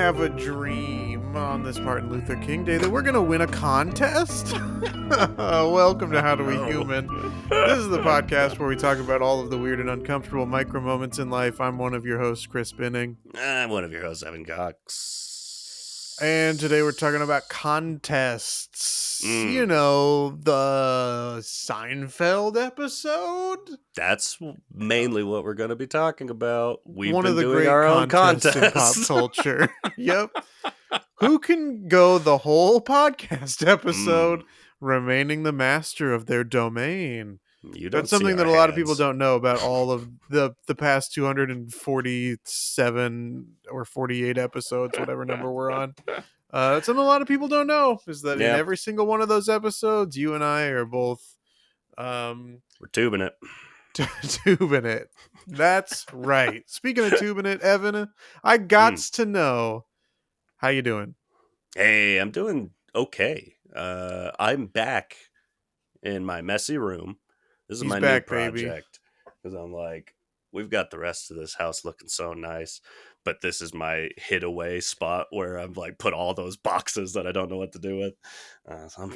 have a dream on this Martin Luther King Day that we're going to win a contest? Welcome to How Do We Human. This is the podcast where we talk about all of the weird and uncomfortable micro moments in life. I'm one of your hosts, Chris Binning. I'm one of your hosts, Evan Cox. And today we're talking about contests. You know, the Seinfeld episode? That's mainly what we're going to be talking about. We've One been of the doing great our own contests in pop contest. culture. Yep. Who can go the whole podcast episode remaining the master of their domain? You don't That's something see that our a lot of people hands. don't know about all of the past 247 or 48 episodes, whatever number we're on. That's something a lot of people don't know, is that in Yeah. every single one of those episodes, you and I are both We're tubing it. tubing it. That's right. Speaking of tubing it, Evan, I gots to know, how you doing? Hey, I'm doing okay. I'm back in my messy room. This is He's my back, new baby. project. Because I'm like, we've got the rest of this house looking so nice, but this is my hid away spot where I've like put all those boxes that I don't know what to do with. So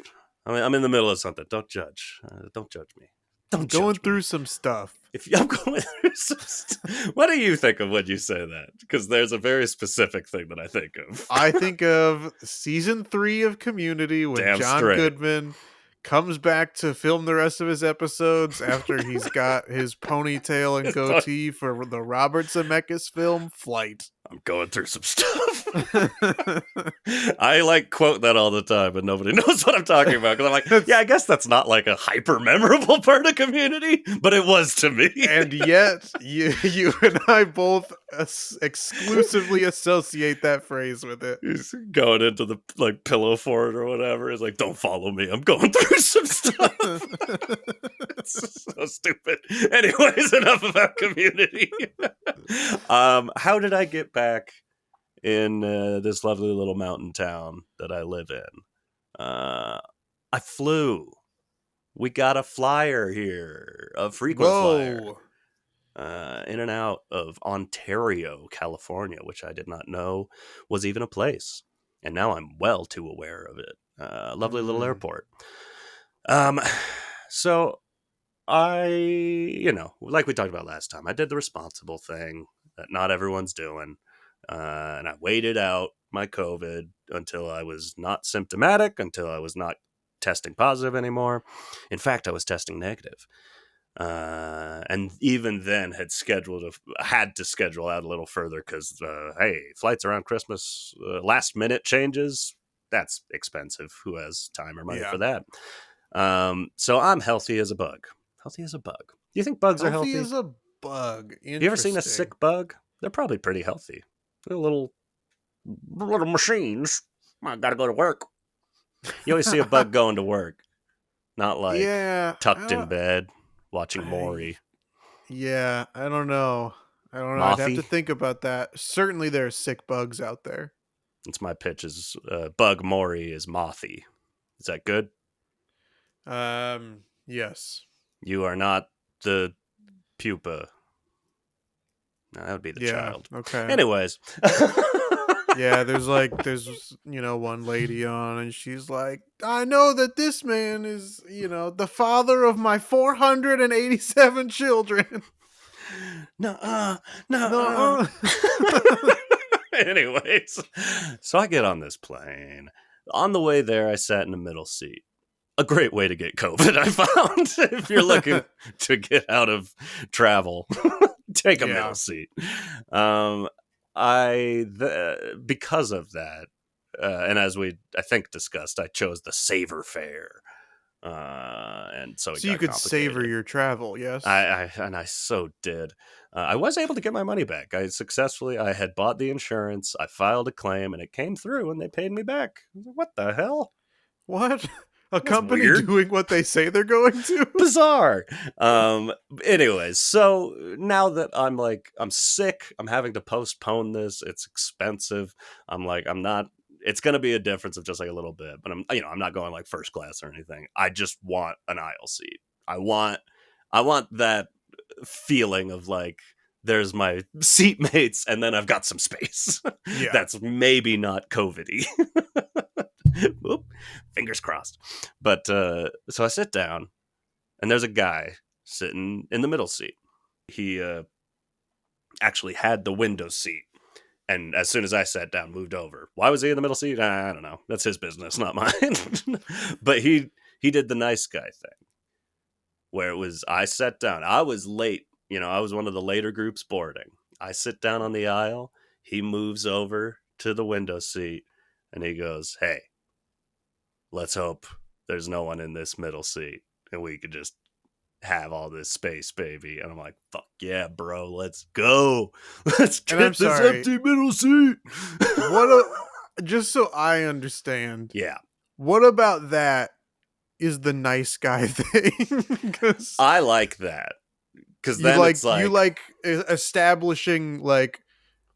I'm in the middle of something. Don't judge. Don't judge me. Don't Going judge through me. some stuff. If I'm going through some what do you think of when you say that? Because there's a very specific thing that I think of. I think of season 3 of Community when Damn John straight. Goodman comes back to film the rest of his episodes after he's got his ponytail and goatee for the Robert Zemeckis film Flight. I'm going through some stuff. I like quote that all the time, but nobody knows what I'm talking about. Because I'm like, yeah, I guess that's not like a hyper memorable part of Community, but it was to me. And yet, you and I both exclusively associate that phrase with it. He's going into the like pillow fort or whatever. He's like, don't follow me. I'm going through some stuff. It's so stupid. Anyways, enough about Community. How did I get back in this lovely little mountain town that I live in? I flew. We got a flyer here, a frequent flyer. In and out of Ontario, California, which I did not know was even a place. And now I'm well too aware of it. Lovely little airport. So I, like we talked about last time, I did the responsible thing that not everyone's doing. And I waited out my COVID until I was not symptomatic, until I was not testing positive anymore. In fact, I was testing negative. And even then had to schedule out a little further because, hey, flights around Christmas, last minute changes, that's expensive. Who has time or money for that? So I'm healthy as a bug. Healthy as a bug. Do you think bugs are healthy? Healthy as a bug. Have you ever seen a sick bug? They're probably pretty healthy. They're little machines. I gotta go to work. You always see a bug going to work. Not like tucked in bed watching Maury. Yeah, I don't know. Mothy? I'd have to think about that. Certainly there are sick bugs out there. It's my pitch is Bug Maury is Mothy. Is that good? Yes. You are not the pupa. No, that would be the child. Okay. Anyways. Yeah, there's one lady on and she's like, I know that this man is, the father of my 487 children. No. No. Anyways, so I get on this plane. On the way there, I sat in the middle seat. A great way to get COVID, I found. If you're looking to get out of travel, take a middle seat. Because of that, and as we I think discussed, I chose the Savor Fare, and so you could savor your travel. Yes, I so did. I was able to get my money back. I had bought the insurance. I filed a claim, and it came through, and they paid me back. What the hell? What? A That's company weird. Doing what they say they're going to? Bizarre. Anyways, so now that I'm sick, I'm having to postpone this. It's expensive. It's going to be a difference of just like a little bit, but I'm not going like first class or anything. I just want an aisle seat. I want that feeling of like there's my seatmates, and then I've got some space. Yeah. That's maybe not COVID-y. Oop, fingers crossed. But so I sit down, and there's a guy sitting in the middle seat. He actually had the window seat, and as soon as I sat down, moved over. Why was he in the middle seat? I don't know. That's his business, not mine. But he did the nice guy thing, where it was I sat down. I was late. I was one of the later groups boarding. I sit down on the aisle. He moves over to the window seat, and he goes, "Hey, let's hope there's no one in this middle seat, and we could just have all this space, baby." And I'm like, "Fuck yeah, bro, let's go. Let's get this empty middle seat." Just so I understand. Yeah. What about that is the nice guy thing? I like that. Because then it's like... You like establishing, like,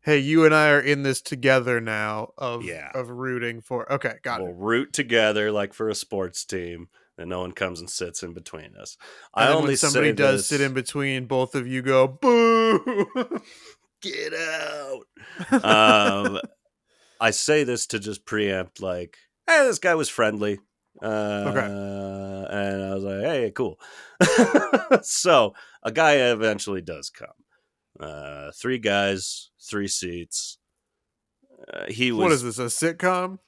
hey, you and I are in this together now of rooting for... Okay, got it. We'll root together like for a sports team, and no one comes and sits in between us. And when somebody does sit in between, both of you go, boo! Get out! I say this to just preempt, like, hey, this guy was friendly. Okay. And I was like, hey, cool. So a guy eventually does come. 3 guys, 3 seats. What is this, a sitcom?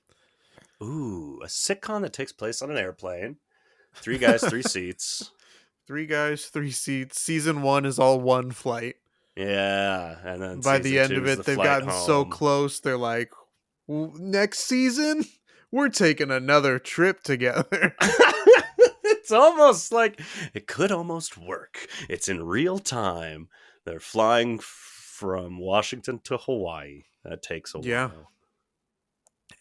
Ooh, a sitcom that takes place on an airplane. 3 guys, 3 seats. 3 guys, 3 seats. Season 1 is all one flight. Yeah, and then by the end of it, they've gotten so close. They're like, next season, we're taking another trip together. It's almost like it could almost work. It's in real time. They're flying from Washington to Hawaii. That takes a while.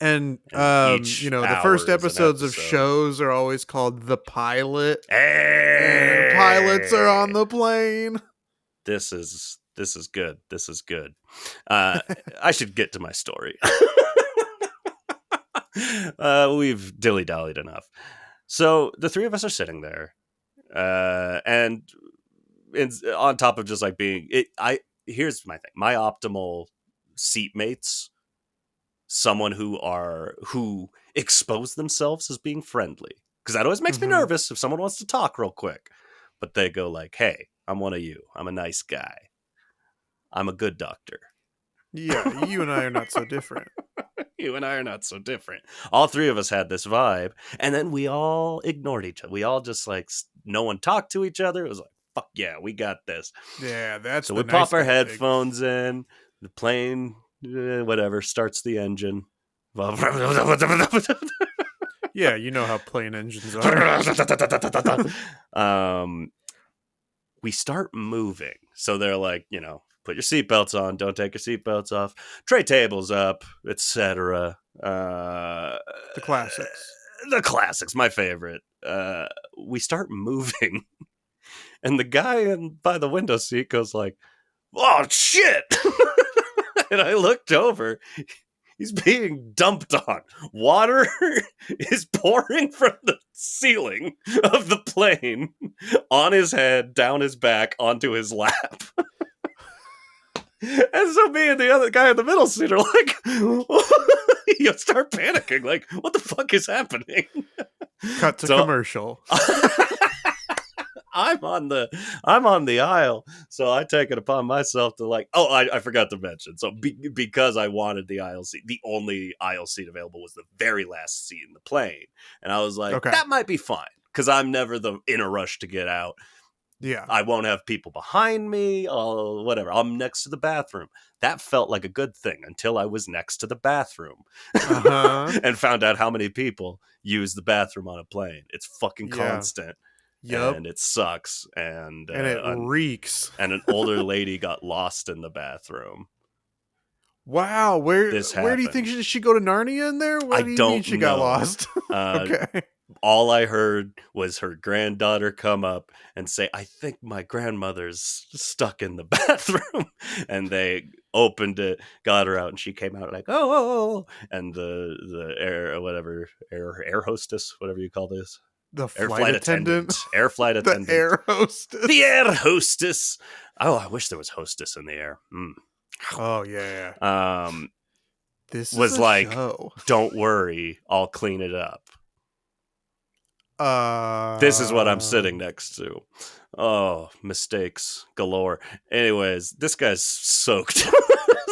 And the first episodes of shows are always called The Pilot. Hey! And pilots are on the plane. This is good. This is good. I should get to my story. We've dilly-dallied enough. So the 3 of us are sitting there, and on top of just like being here's my thing. My optimal seatmates, someone who expose themselves as being friendly, because that always makes me nervous if someone wants to talk real quick, but they go like, "Hey, I'm one of you. I'm a nice guy. I'm a good doctor." Yeah, you and I are not so different. You and I are not so different. All 3 of us had this vibe, and then we all ignored each other. We all just like, no one talked to each other. It was like, fuck yeah, we got this. Yeah, that's so we pop our headphones in. The plane, whatever, starts the engine. Yeah, you know how plane engines are. We start moving. So they're like, put your seatbelts on, don't take your seatbelts off, tray tables up, etc. The classics. The classics, my favorite. We start moving, and the guy by the window seat goes like, "Oh, shit!" And I looked over. He's being dumped on. Water is pouring from the ceiling of the plane on his head, down his back, onto his lap. And so me and the other guy in the middle seat are like, you start panicking, like, what the fuck is happening? Cut to commercial. I'm on the aisle, so I take it upon myself to like, I forgot to mention. So because I wanted the aisle seat, the only aisle seat available was the very last seat in the plane. And I was like, that might be fine, because I'm never in a rush to get out. Yeah. I won't have people behind me, whatever. I'm next to the bathroom. That felt like a good thing until I was next to the bathroom and found out how many people use the bathroom on a plane. It's fucking constant. Yep. And it sucks. And it reeks. And an older lady got lost in the bathroom. Wow. Where do you think she go to Narnia in there? What do you mean she got lost? Okay. All I heard was her granddaughter come up and say, "I think my grandmother's stuck in the bathroom." And they opened it, got her out, and she came out like, oh. And the air hostess, whatever you call this. The flight attendant. Air flight attendant. The air hostess. The air hostess Oh, I wish there was Hostess in the air. Oh yeah. This is Was a like, show. don't worry, I'll clean it up. This is what I'm sitting next to. Oh, mistakes galore. Anyways, this guy's soaked.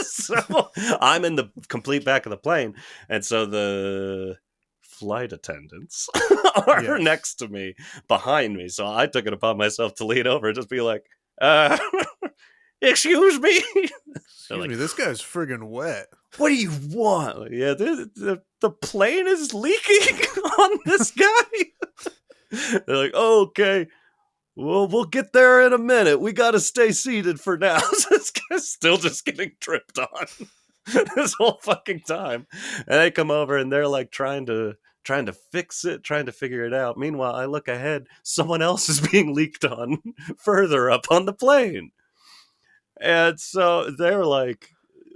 So I'm in the complete back of the plane, and so the flight attendants are yes. next to me, behind me. So I took it upon myself to lean over and just be like, excuse me. Excuse Like, me, this guy's friggin' wet. what do you want? Like, yeah, the plane is leaking on this guy. They're like, oh, okay. Well, we'll get there in a minute. We got to stay seated for now. So this guy's still just getting tripped on this whole fucking time. And they come over and they're like trying to fix it, trying to figure it out. Meanwhile, I look ahead. Someone else is being leaked on further up on the plane. And so they're like,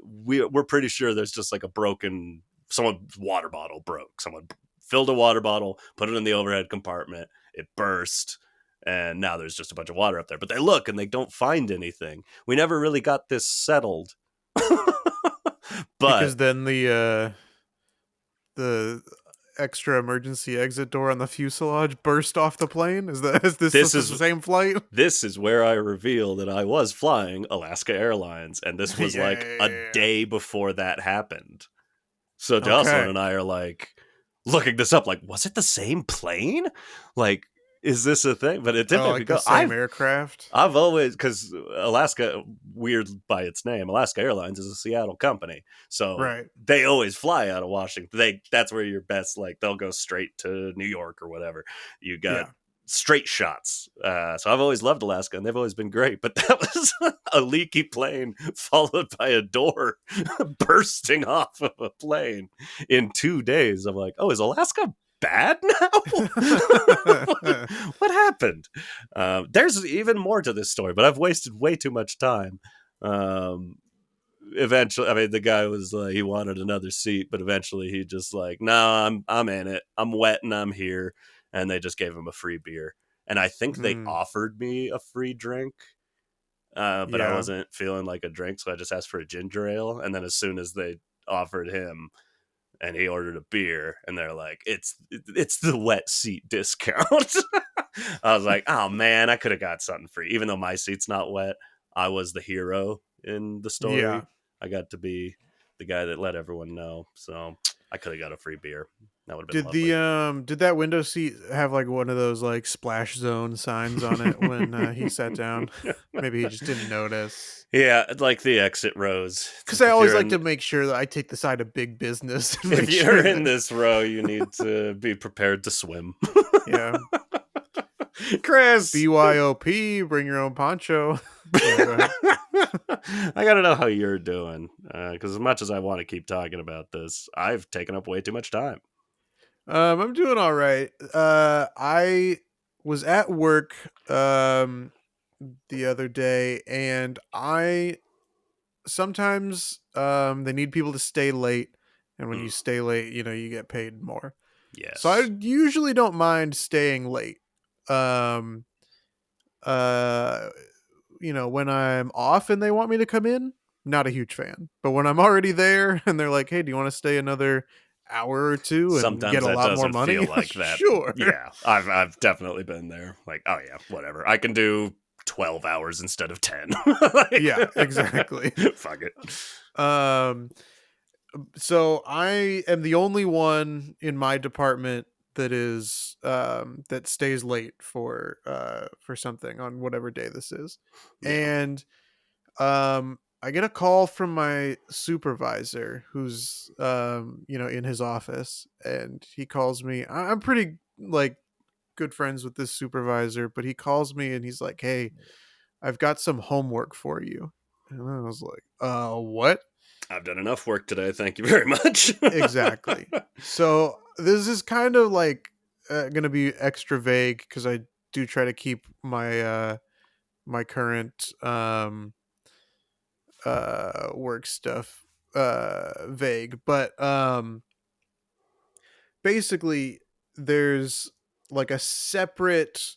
we're pretty sure there's just like a broken, someone's water bottle broke. Someone filled a water bottle, put it in the overhead compartment. It burst. And now there's just a bunch of water up there. But they look and they don't find anything. We never really got this settled. Because But then the extra emergency exit door on the fuselage burst off the plane. Is this the same flight? this is where I reveal that I was flying Alaska Airlines, and this was like a Yeah. day before that happened. So Jocelyn Okay. and I are like looking this up, like, was it the same plane? Like, is this a thing? But it didn't. Oh, like the same aircraft. I've always, because Alaska, weird by its name, Alaska Airlines is a Seattle company, so Right. they always fly out of Washington. That's where your best, like, they'll go straight to New York or whatever. You got straight shots. So I've always loved Alaska, and they've always been great. But that was a leaky plane followed by a door bursting off of a plane in 2 days. I'm like, oh, is Alaska bad now? What happened? There's even more to this story, but I've wasted way too much time. Eventually, I mean, the guy was like, he wanted another seat, but eventually he just like, no, I'm in it. I'm wet and I'm here. And they just gave him a free beer. And I think they offered me a free drink, but I wasn't feeling like a drink, so I just asked for a ginger ale. And then as soon as they offered him, and he ordered a beer, and they're like, it's the wet seat discount. I was like, oh man, I could have got something free. Even though my seat's not wet, I was the hero in the story. Yeah. I got to be the guy that let everyone know. So I could have got a free beer. That would have been lovely. Did that window seat have like one of those like splash zone signs on it when he sat down? Maybe he just didn't notice. Yeah, like the exit rows. Because I always like to make sure that I take the side of big business. If you're in this row, you need to be prepared to swim. Yeah. Chris! BYOP, bring your own poncho. I gotta know how you're doing. Because as much as I want to keep talking about this, I've taken up way too much time. I'm doing all right. I was at work the other day, and I sometimes they need people to stay late, and when you stay late, you get paid more. Yes. So I usually don't mind staying late. When I'm off and they want me to come in, not a huge fan. But when I'm already there and they're like, "Hey, do you want to stay another hour or two and sometimes get a that lot doesn't more money?" feel like that. Sure. Yeah, I've definitely been there. Like, oh yeah, whatever. I can do 12 hours instead of 10. Yeah, exactly. Fuck it. So I am the only one in my department that is that stays late for something on whatever day this is. Yeah. And I get a call from my supervisor who's in his office, and he calls me. I'm pretty like good friends with this supervisor, but he calls me and he's like, "Hey, I've got some homework for you." And I was like, what?" I've done enough work today, thank you very much. Exactly. So this is kind of like gonna be extra vague because I do try to keep my my current work stuff vague, but basically there's like a separate,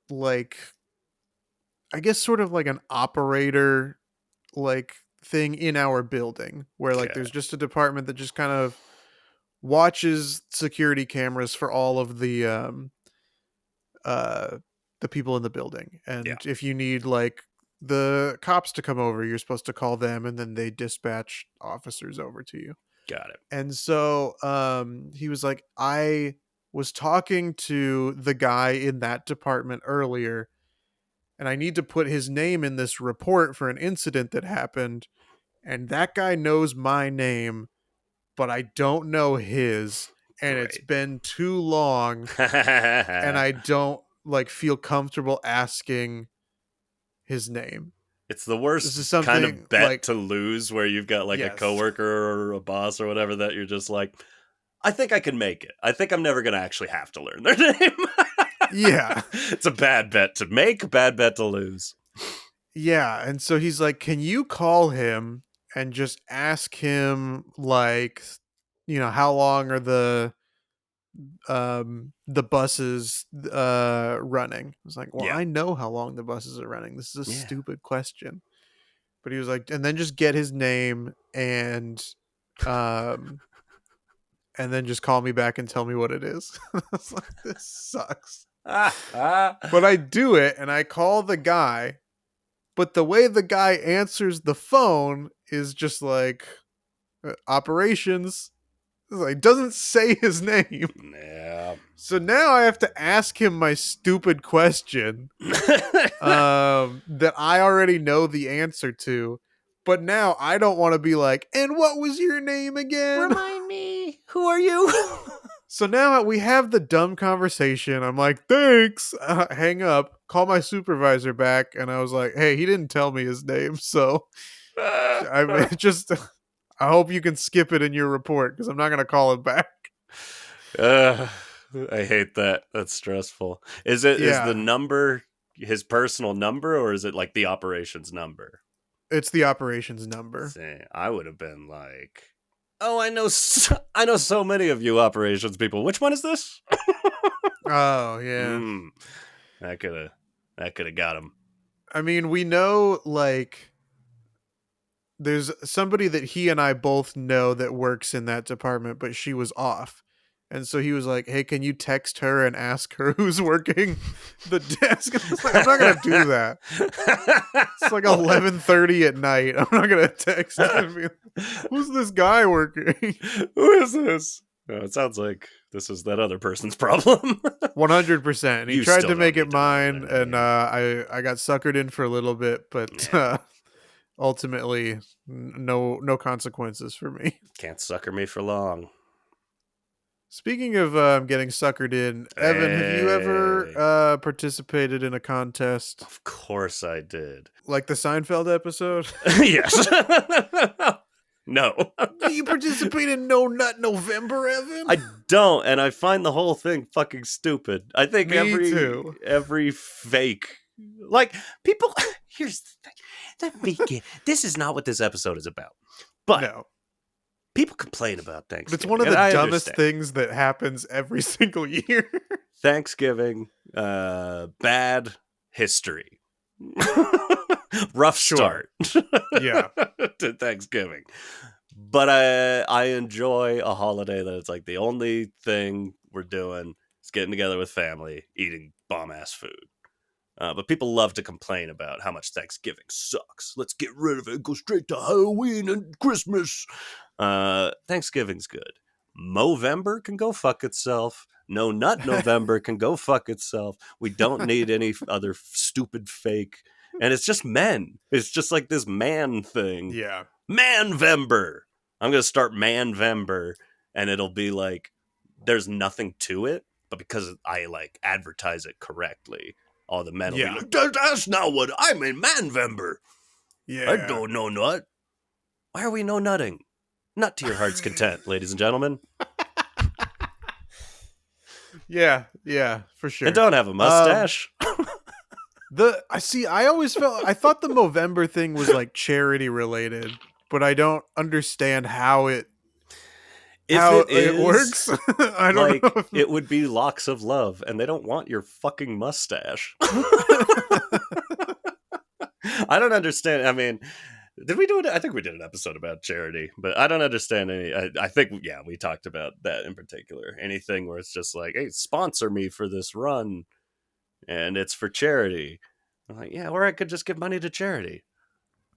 like, I guess sort of like an operator like thing in our building where like Okay. there's just a department that just kind of watches security cameras for all of uh the people in the building. Yeah. And if you need like the cops to come over, you're supposed to call them and then they dispatch officers over to you. Got it. And so he was like, I was talking to the guy in that department earlier, and I need to put his name in this report for an incident that happened. And that guy knows my name, but I don't know his. And it's Great. been too long, and I don't like feel comfortable asking his name. It's the This is worst kind something of bet like, to lose where you've got like a yes. coworker or a boss or whatever that you're just like, I think I can make it. I think I'm never going to actually have to learn their name. Yeah. It's a bad bet to make, a bad bet to lose. Yeah. And so he's like, can you call him and just ask him, like, how long are the buses running? I was like, well, Yeah. I know how long the buses are running. This is a Yeah. stupid question. But he was like, and then just get his name and then just call me back and tell me what it is. I was like, this sucks. But I do it and I call the guy, but the way the guy answers the phone is just like operations. Like, doesn't say his name. Yeah. So now I have to ask him my stupid question that I already know the answer to. But now I don't want to be like, and what was your name again? Remind me. Who are you? So now we have the dumb conversation. I'm like, thanks. Hang up. Call my supervisor back. And I was like, hey, he didn't tell me his name. So I mean, I hope you can skip it in your report because I'm not going to call him back. I hate that. That's stressful. Is the number his personal number, or is it like the operations number? It's the operations number. See, I would have been like, oh, I know so many of you operations people. Which one is this? Oh, yeah. That could have got him. I mean, we know, like, there's somebody that he and I both know that works in that department, but she was off. And so he was like, hey, can you text her and ask her who's working the desk? I was like, I'm not going to do that. It's like 11:30 at night. I'm not going to text her and be like, who's this guy working? Who is this? No, it sounds like this is that other person's problem. 100%. And he You tried still to make don't it need to know mine, their and name. I got suckered in for a little bit, but ultimately, no consequences for me. Can't sucker me for long. Speaking of getting suckered in, Evan, have you ever participated in a contest Of course I did. like the Seinfeld episode? Yes. No. Do you participate in No Nut November, Evan? I don't, and I find the whole thing fucking stupid. I think Me too. every fake, like, people. Here's the thing. This is not what this episode is about. But No. people complain about Thanksgiving. But it's one of the dumbest things that happens every single year. Thanksgiving, bad history. Rough start. Yeah. To Thanksgiving. But I enjoy a holiday that it's like the only thing we're doing is getting together with family, eating bomb-ass food. But people love to complain about how much Thanksgiving sucks. Let's get rid of it and go straight to Halloween and Christmas. Thanksgiving's good. Movember can go fuck itself. No Nut November can go fuck itself. We don't need any other stupid fake. And it's just men. It's just like this man thing. Yeah. Manvember. I'm going to start Manvember, and it'll be like, there's nothing to it, but because I like advertise it correctly, all the men will be like, that's not what I mean, Manvember. Yeah. I don't know nut. Why are we no nutting? Nut to your heart's content, ladies and gentlemen. Yeah, for sure. And don't have a mustache. I always I thought the Movember thing was like charity related, but I don't understand how it works. I don't know. It would be locks of love, and they don't want your fucking mustache. I don't understand. I mean, did we do it? I think we did an episode about charity, but I don't understand any. I think, yeah, we talked about that in particular. Anything where it's just like, hey, sponsor me for this run and it's for charity. I'm like, yeah, or I could just give money to charity.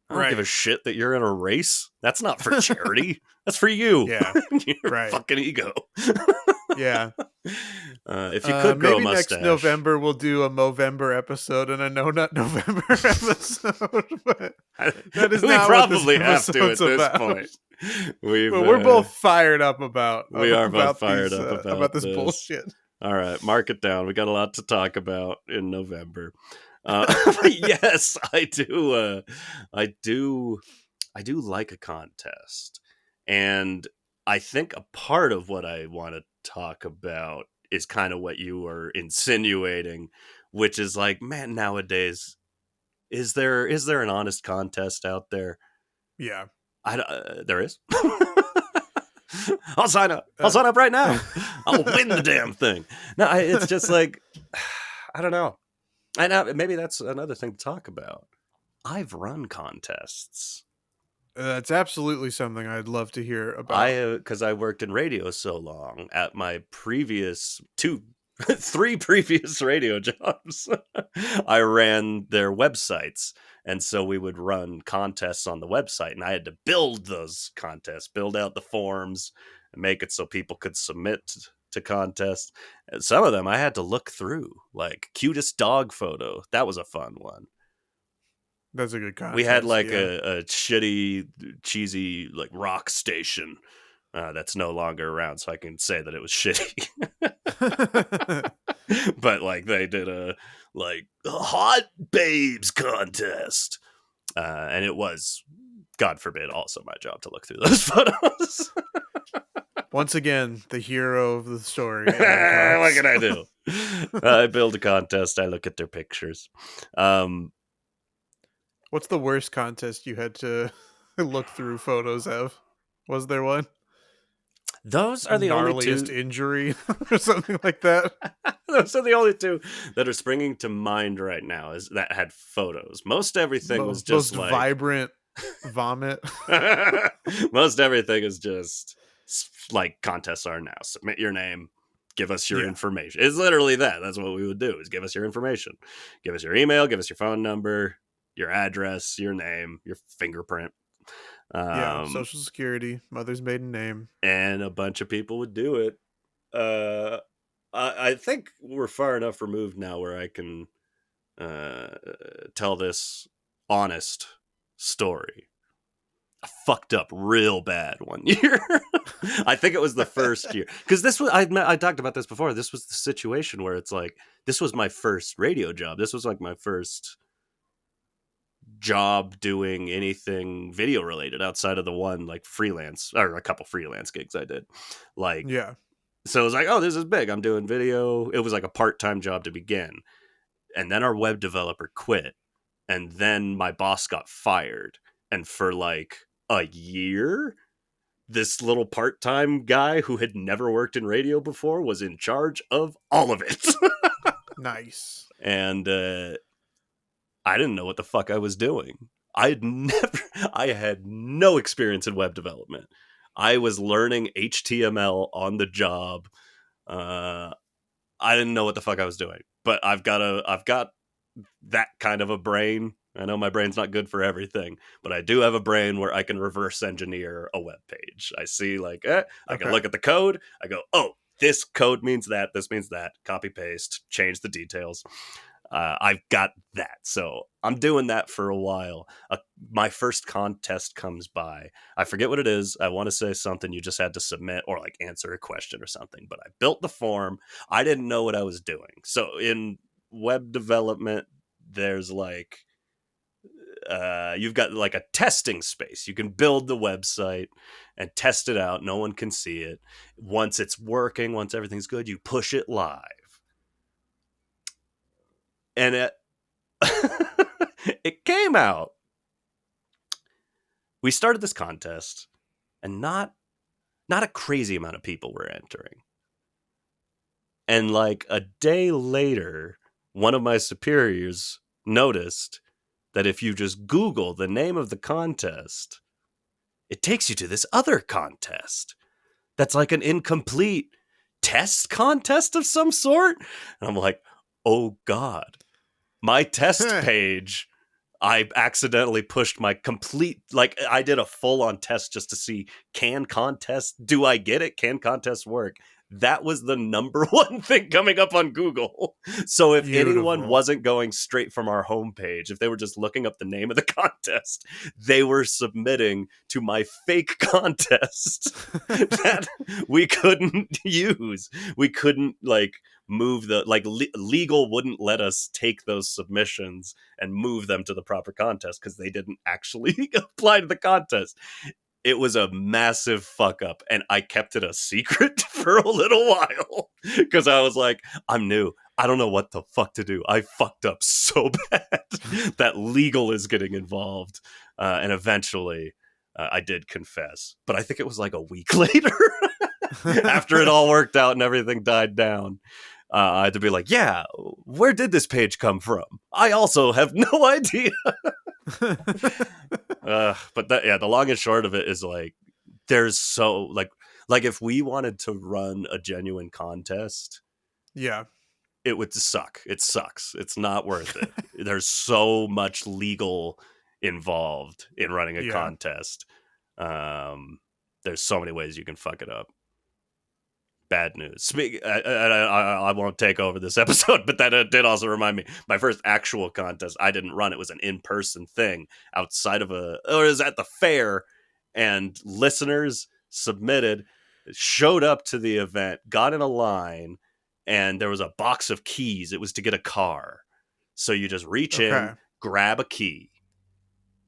I don't give a Right. shit that you're in a race. That's not for charity. That's for you. Yeah. Your Right. fucking ego. Yeah. If you could grow a maybe mustache. next November we'll do a Movember episode and a No Nut November episode. But that is we not probably what have this to at episode's this about. point. But we're both fired up about. We are both about fired these, up about this this. bullshit. All right, mark it down. We got a lot to talk about in November. Yes, I do. I do like a contest, and I think a part of what I want to talk about is kind of what you were insinuating, which is like, man, nowadays, is there an honest contest out there? Yeah. There is. I'll sign up. I'll sign up right now. I'll win the damn thing. No, it's just like, I don't know. And maybe that's another thing to talk about. I've run contests. That's absolutely something I'd love to hear about. Because I worked in radio so long at my previous 3 previous radio jobs. I ran their websites. And so we would run contests on the website, and I had to build those contests, build out the forms, and make it so people could submit to contests. And some of them I had to look through, like cutest dog photo. That was a fun one. That's a good contest. We had like a shitty, cheesy like rock station that's no longer around, so I can say that it was shitty. But like they did a hot babes contest, and it was, God forbid, also my job to look through those photos. Once again, the hero of the story. What can I do? I build a contest. I look at their pictures. What's the worst contest you had to look through photos of? Was there one? Those are the only two. Gnarliest injury or something like that. Those are the only two that are springing to mind right now. Is that had photos. Most everything was just most like vibrant vomit. Most everything is just like contests are now. Submit your name. Give us your information. It's literally that. That's what we would do. Is give us your information. Give us your email. Give us your phone number. Your address, your name, your fingerprint. Social security, mother's maiden name. And a bunch of people would do it. I think we're far enough removed now where I can tell this honest story. I fucked up real bad one year. I think it was the first year. Because this was, I talked about this before. This was the situation where it's like, this was my first radio job. This was like my first job doing anything video related outside of the one like freelance or a couple freelance gigs I did. Like, yeah. So it was like, oh, this is big. I'm doing video. It was like a part-time job to begin. And then our web developer quit. And then my boss got fired. And for like a year, this little part-time guy who had never worked in radio before was in charge of all of it. Nice. And I didn't know what the fuck I was doing. I had no experience in web development. I was learning HTML on the job. I didn't know what the fuck I was doing, but I've got that kind of a brain. I know my brain's not good for everything, but I do have a brain where I can reverse engineer a web page. I see like, I can look at the code. I go, oh, this code means that. This means that. Copy, paste, change the details. I've got that. So I'm doing that for a while. My first contest comes by. I forget what it is. I want to say something you just had to submit or like answer a question or something. But I built the form. I didn't know what I was doing. So in web development, there's like, you've got like a testing space. You can build the website and test it out. No one can see it. Once it's working, once everything's good, you push it live. And it came out. We started this contest, and not a crazy amount of people were entering. And like a day later, one of my superiors noticed that if you just Google the name of the contest, it takes you to this other contest that's like an incomplete test contest of some sort. And I'm like, oh God, my test page, I accidentally pushed my complete, like I did a full on test just to see, do I get it? Can contests work? That was the number one thing coming up on Google. So if anyone wasn't going straight from our homepage, if they were just looking up the name of the contest, they were submitting to my fake contest that we couldn't use. We couldn't move legal wouldn't let us take those submissions and move them to the proper contest because they didn't actually apply to the contest. It was a massive fuck up, and I kept it a secret for a little while because I was like, I'm new. I don't know what the fuck to do. I fucked up so bad that legal is getting involved. And eventually I did confess, but I think it was like a week later after it all worked out and everything died down. I had to be like, yeah, where did this page come from? I also have no idea. But the long and short of it is there's so like if we wanted to run a genuine contest, it would suck. It sucks. It's not worth it. There's so much legal involved in running a contest. There's so many ways you can fuck it up. Bad news. I won't take over this episode, but that did also remind me. My first actual contest, I didn't run. It was an in-person thing outside of it was at the fair, and listeners submitted, showed up to the event, got in a line, and there was a box of keys. It was to get a car. So you just reach in, grab a key.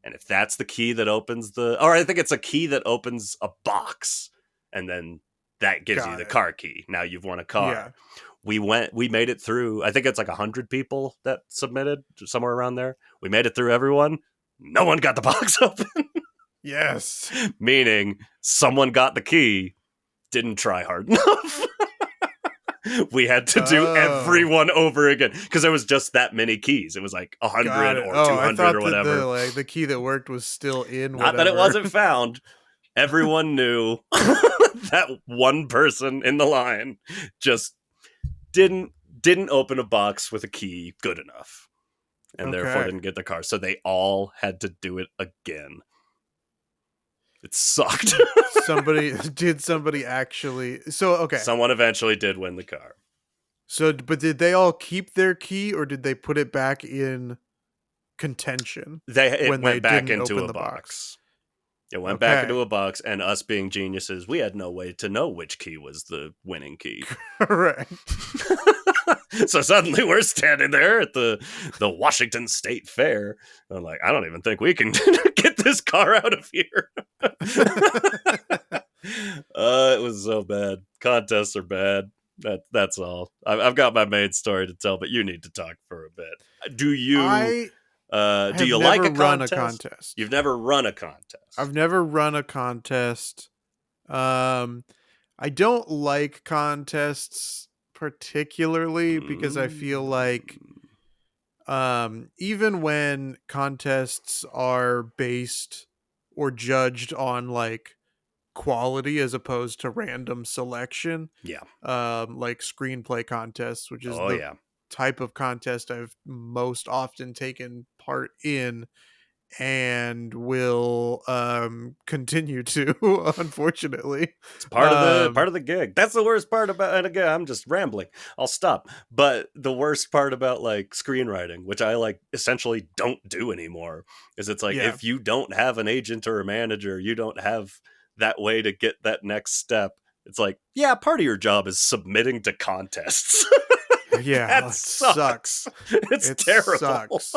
And if that's the key that opens or I think it's a key that opens a box, and then that gives you the car key. Now you've won a car. Yeah. We made it through. I think it's like 100 people that submitted, somewhere around there. We made it through everyone. No one got the box open. Yes. Meaning someone got the key, didn't try hard enough. We had to do everyone over again because there was just that many keys. It was like 100 or 200 or whatever. The key that worked was still in. Not that it wasn't found. Everyone knew that one person in the line just didn't open a box with a key good enough, and therefore didn't get the car. So they all had to do it again. It sucked. Somebody actually? Someone eventually did win the car. So, but did they all keep their key, or did they put it back in contention? It went back into a box. It went back into a box, and us being geniuses, we had no way to know which key was the winning key. Correct. So suddenly we're standing there at the Washington State Fair. I'm like, I don't even think we can get this car out of here. It was so bad. Contests are bad. That's all. I've got my main story to tell, but you need to talk for a bit. Do you like a contest? You've never run a contest. I've never run a contest. I don't like contests particularly because I feel like even when contests are based or judged on like quality as opposed to random selection, like screenplay contests, which is type of contest I've most often taken part in and will continue to, unfortunately. It's part of the gig. That's the worst part about, and again, I'm just rambling, I'll stop, but the worst part about like screenwriting, which I like essentially don't do anymore, is it's like if you don't have an agent or a manager, you don't have that way to get that next step. It's like, part of your job is submitting to contests. Yeah, that sucks. It terrible. Sucks.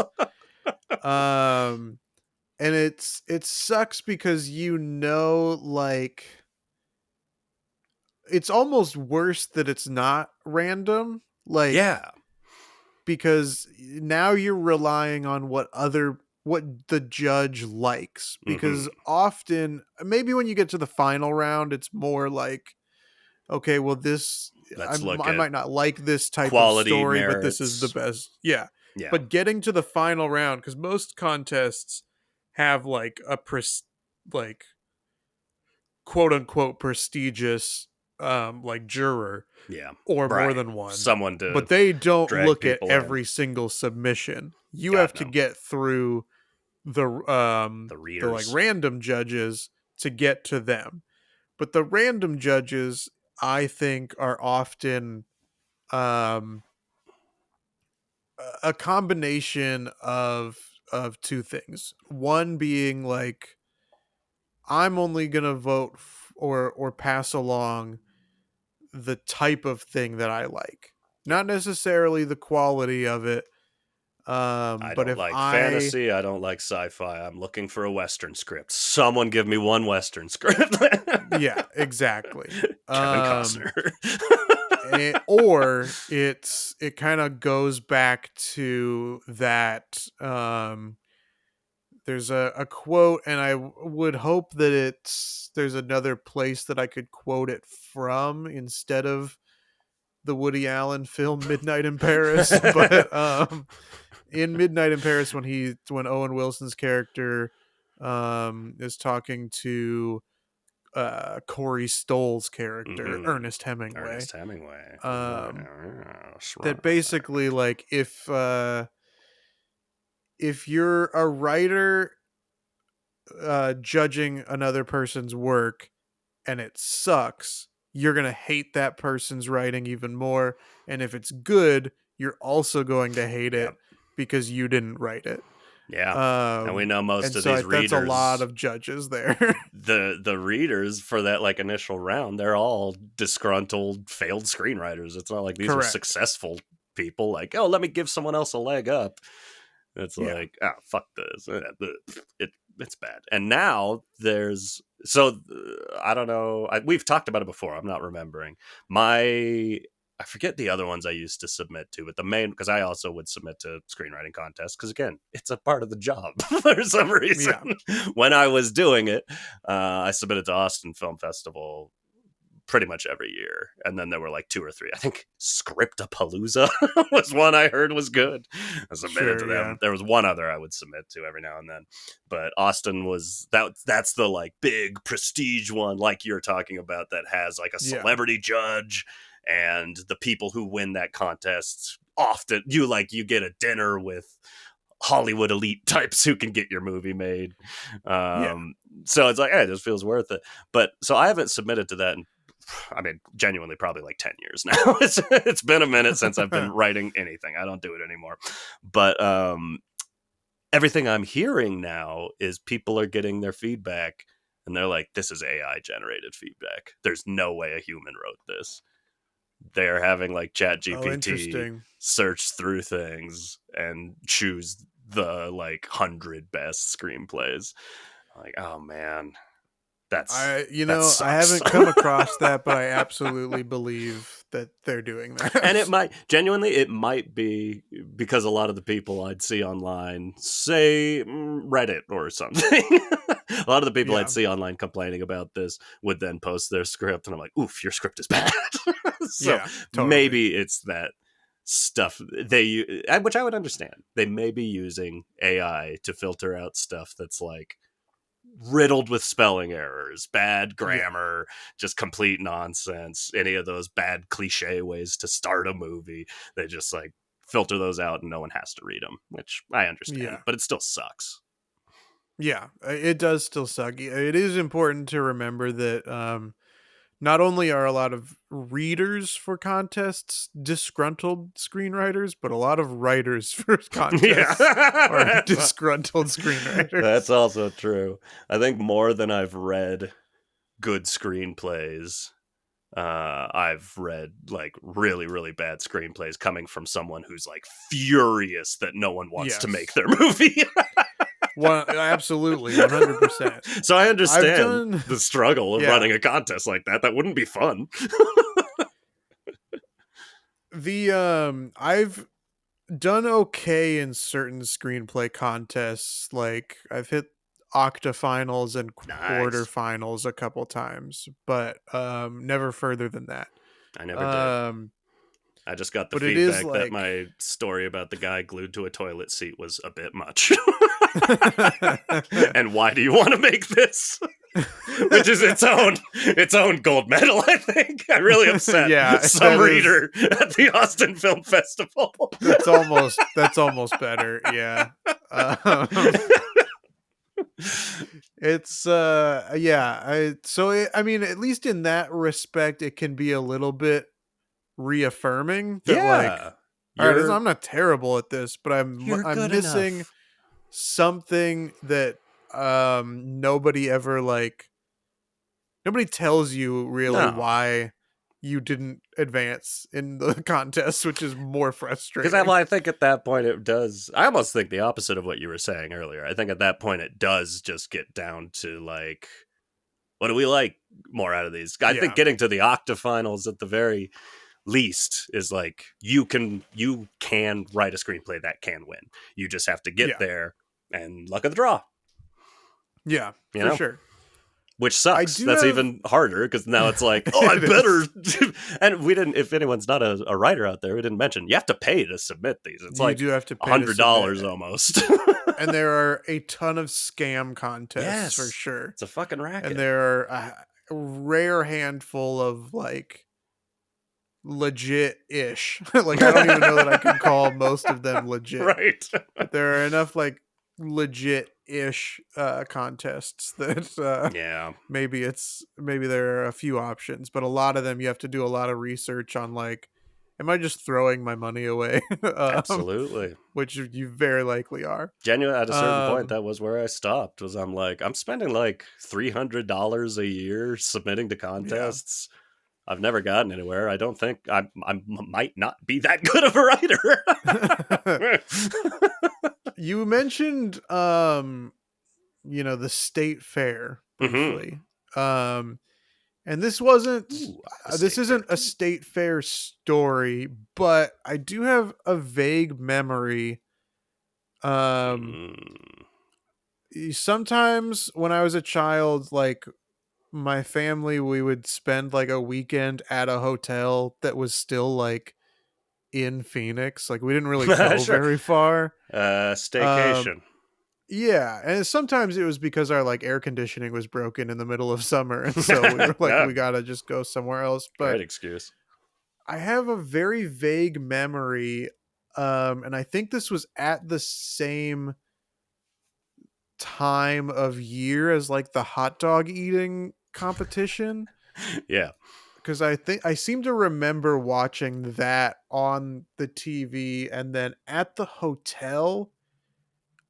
And it sucks because like it's almost worse that it's not random. Like, because now you're relying on what the judge likes, because often, maybe when you get to the final round, it's more like, okay, well, I might not like this type of story, but this is the best. Yeah. Yeah. But getting to the final round, because most contests have like like quote unquote prestigious like juror Yeah. or more Right. than one, Someone to but they don't drag look at people in. every single submission. You God, have to no. get through The the like readers. random judges to get to them. But the random judges, I think, are often um a combination of two things. One being like, I'm only gonna vote or pass along the type of thing that I like, Yeah. not necessarily the quality of it. I But don't if like I fantasy. I don't like sci-fi. I'm looking for a Western script. Someone give me one Western script. yeah, exactly. Kevin Costner. Or it kind of goes back to that there's a quote, and I would hope that there's another place that I could quote it from instead of the Woody Allen film Midnight in Paris. But in Midnight in Paris, when Owen Wilson's character is talking to Corey Stoll's character, Ernest Hemingway, Ernest Hemingway. um that basically, like, if you're a writer judging another person's work and it sucks, you're going to hate that person's writing even more. And if it's good, you're also going to hate it Yep. because you didn't write it. Yeah. And we know most And of so these that's a lot readers, of judges there. the readers for that like initial round, they're all disgruntled, failed screenwriters. It's not like these are Correct. successful people. Like, oh, let me give someone else a leg up. It's Yeah. like, ah, fuck this. It's bad. And now there's I don't know. We've talked about it before. I'm not remembering. I forget the other ones I used to submit to, but the main, because I also would submit to screenwriting contests because again, it's a part of the job for some reason. Yeah. When I was doing it, I submitted to Austin Film Festival pretty much every year, and then there were like two or three. I think Scriptapalooza was one I heard was good. I submitted to Sure. Yeah. them. There was one other I would submit to every now and then, but Austin was that's the like big prestige one, like you're talking about, that has like a Yeah. celebrity judge, and the people who win that contest often you get a dinner with Hollywood elite types who can get your movie made. Yeah. So it's like, hey, this feels worth it. But so I haven't submitted to that in, I mean, genuinely probably like 10 years now. It's been a minute since I've been writing anything. I don't do it anymore. But everything I'm hearing now is people are getting their feedback and they're like, this is AI generated feedback. There's no way a human wrote this. They're having like Chat Oh, GPT interesting. search through things and choose the like 100 best screenplays. Like, oh man, that I sucks. haven't come across that, but I absolutely believe that they're doing And it that. might be because a lot of the people I'd see online, say Reddit or something, a lot of the people I'd Yeah. see online complaining about this would then post their script, and I'm like, oof, your script is bad. So Yeah. Totally. maybe it's that stuff which I would understand. They may be using AI to filter out stuff that's like riddled with spelling errors, bad Yeah. grammar, just complete nonsense, any of those bad cliche ways to start a movie. They just like filter those out and no one has to read them, which I understand, Yeah. but it still sucks. Yeah. It does still suck. It is important to remember that not only are a lot of readers for contests disgruntled screenwriters, but a lot of writers for Yeah. contests are disgruntled That's screenwriters. also true. I think more than I've read good screenplays, I've read like really, really bad screenplays coming from someone who's like furious that no one wants to make Yes. their movie. Absolutely, 100%. So I I've understand done the struggle of yeah. running a contest like that. That wouldn't be fun. I've done okay in certain screenplay contests. Like, I've hit octafinals and Nice. quarterfinals a couple times, but never further than that. I never did. Um I just got the But it is feedback that like my story about the guy glued to a toilet seat was a bit much. And why do you want to make this? Which is its own gold medal, I think. I really upset Yeah, some that is- reader at the Austin Film Festival. that's almost better. Yeah. It's I mean, at least in that respect it can be a little bit reaffirming that like, Yeah. all right, You're I'm not terrible at this, but you're I'm good missing enough. something that nobody tells you really No. why you didn't advance in the contest, which is more Because frustrating. I think at that point it does. I almost think the opposite of what you were saying earlier. I think at that point it does just get down to like, what do we like more out of these? I think Yeah. getting to the octafinals at the very least is like you can write a screenplay that can win. You just have to get Yeah. there and luck of the draw. Yeah, You for know, sure. which I sucks. do That's have even harder because now it's like, oh, I It better. is. And we didn't. If anyone's not a writer out there, we didn't mention you have to pay to submit these. It's You like do have to pay to $100 submit. almost. And there are a ton of scam contests for Yes, sure. it's a fucking racket. And there are a rare handful of like legit-ish. Like I don't even know that I can call most of them legit. Right. But there are enough like legit-ish contests that Yeah. maybe there are a few options, but a lot of them you have to do a lot of research on like, am I just throwing my money away? Absolutely. Which you very likely are. Genuine at a certain point, Um, that was where I stopped. Was I'm like, I'm spending like $300 a year submitting to contests. I've never gotten anywhere. I don't think I might not be that good of a writer. You mentioned the state fair briefly. And this wasn't Ooh, this isn't a state fair story, but I do have a vague memory. Mm. Sometimes when I was a child, like my family, we would spend like a weekend at a hotel that was still like in Phoenix. Like we didn't really go Sure. very far. Staycation. Yeah, and sometimes it was because our like air conditioning was broken in the middle of summer, and so we were like, Yeah, we gotta just go somewhere else. great But excuse. I have a very vague memory, and I think this was at the same time of year as like the hot dog eating competition, Yeah. because I think I seem to remember watching that on the TV, and then at the hotel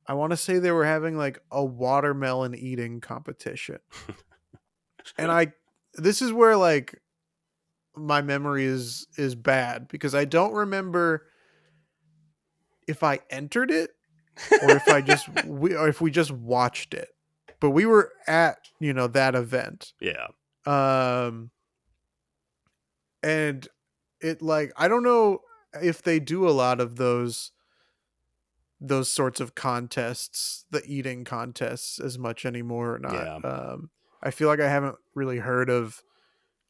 I want to say they were having like a watermelon eating competition. And this is where like my memory is bad, because I don't remember if I entered it or if if we just watched it. But we were at, that event. Yeah. Um and it like, I don't know if they do a lot of those sorts of contests, the eating contests, as much anymore or not. Yeah. I feel like I haven't really heard of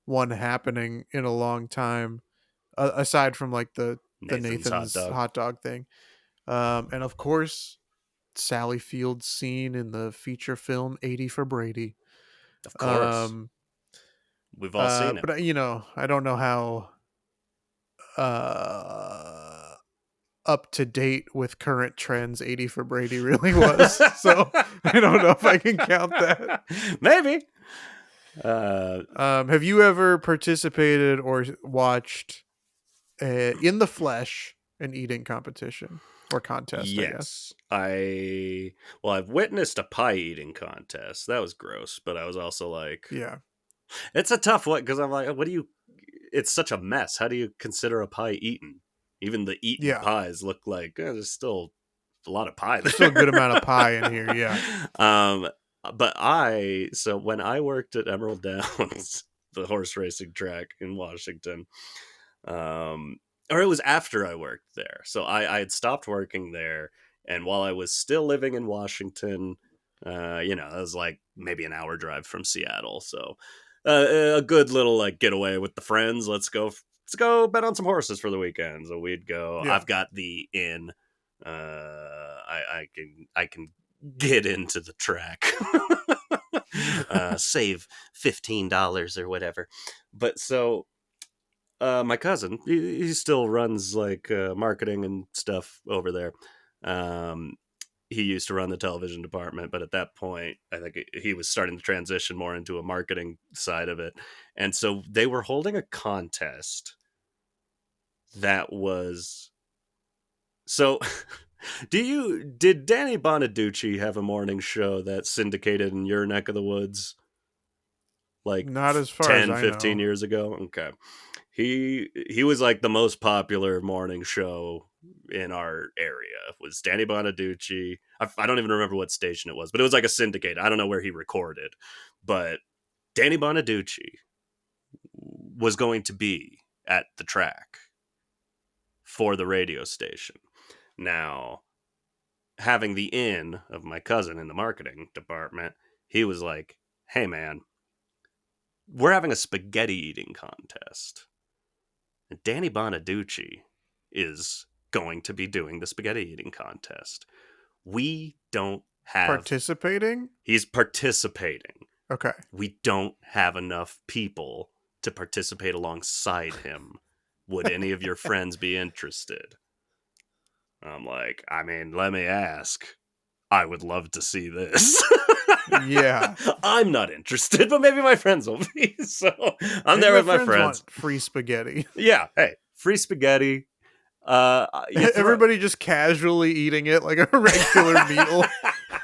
one happening in a long time, aside from like the Nathan's hot Nathan's dog. hot dog thing. And of course, Sally Field's scene in the feature film 80 for Brady. Of course. We've all seen it. But I don't know how uh up to date with current trends 80 for Brady really was. So I don't know if I can count that. Maybe. Have you ever participated or watched in the flesh an eating competition or contest? Yes. I've witnessed a pie eating contest. That was gross, but I was also like, Yeah. it's a tough one because I'm like, it's such a mess. How do you consider a pie eaten? Even the eaten Yeah. pies look like there's still a lot of pie there. There's still a good amount of pie in here. Yeah. But so when I worked at Emerald Downs, the horse racing track in Washington, or it was after I worked there. So I had stopped working there, and while I was still living in Washington, it was like maybe an hour drive from Seattle. So a good little like getaway with the friends. Let's go let's go bet on some horses for the weekend. So we'd go. Yeah. I've got the inn. I can get into the track. Save $15 or whatever. But so my cousin, he still runs like marketing and stuff over there. He used to run the television department, but at that point, I think he was starting to transition more into a marketing side of it. And so they were holding a contest that was so. Did Danny Bonaducci have a morning show that syndicated in your neck of the woods? Like not as far 10, as I 15 know. years ago? Okay. He was like the most popular morning show in our area. It was Danny Bonaducci. I don't even remember what station it was, but it was like a syndicate. I don't know where he recorded, but Danny Bonaducci was going to be at the track for the radio station. Now, having the in of my cousin in the marketing department, he was like, hey man, we're having a spaghetti eating contest. And Danny Bonaducci is going to be doing the spaghetti eating contest. We don't have... Participating? He's participating. Okay. We don't have enough people to participate alongside him. Would any of your friends be interested? I'm like, I mean, let me ask. I would love to see this. Yeah. I'm not interested, but maybe my friends will be. So I'm Maybe there with my friends friends. Want free spaghetti. Yeah. Hey, free spaghetti. Everybody just casually eating it like a regular meal.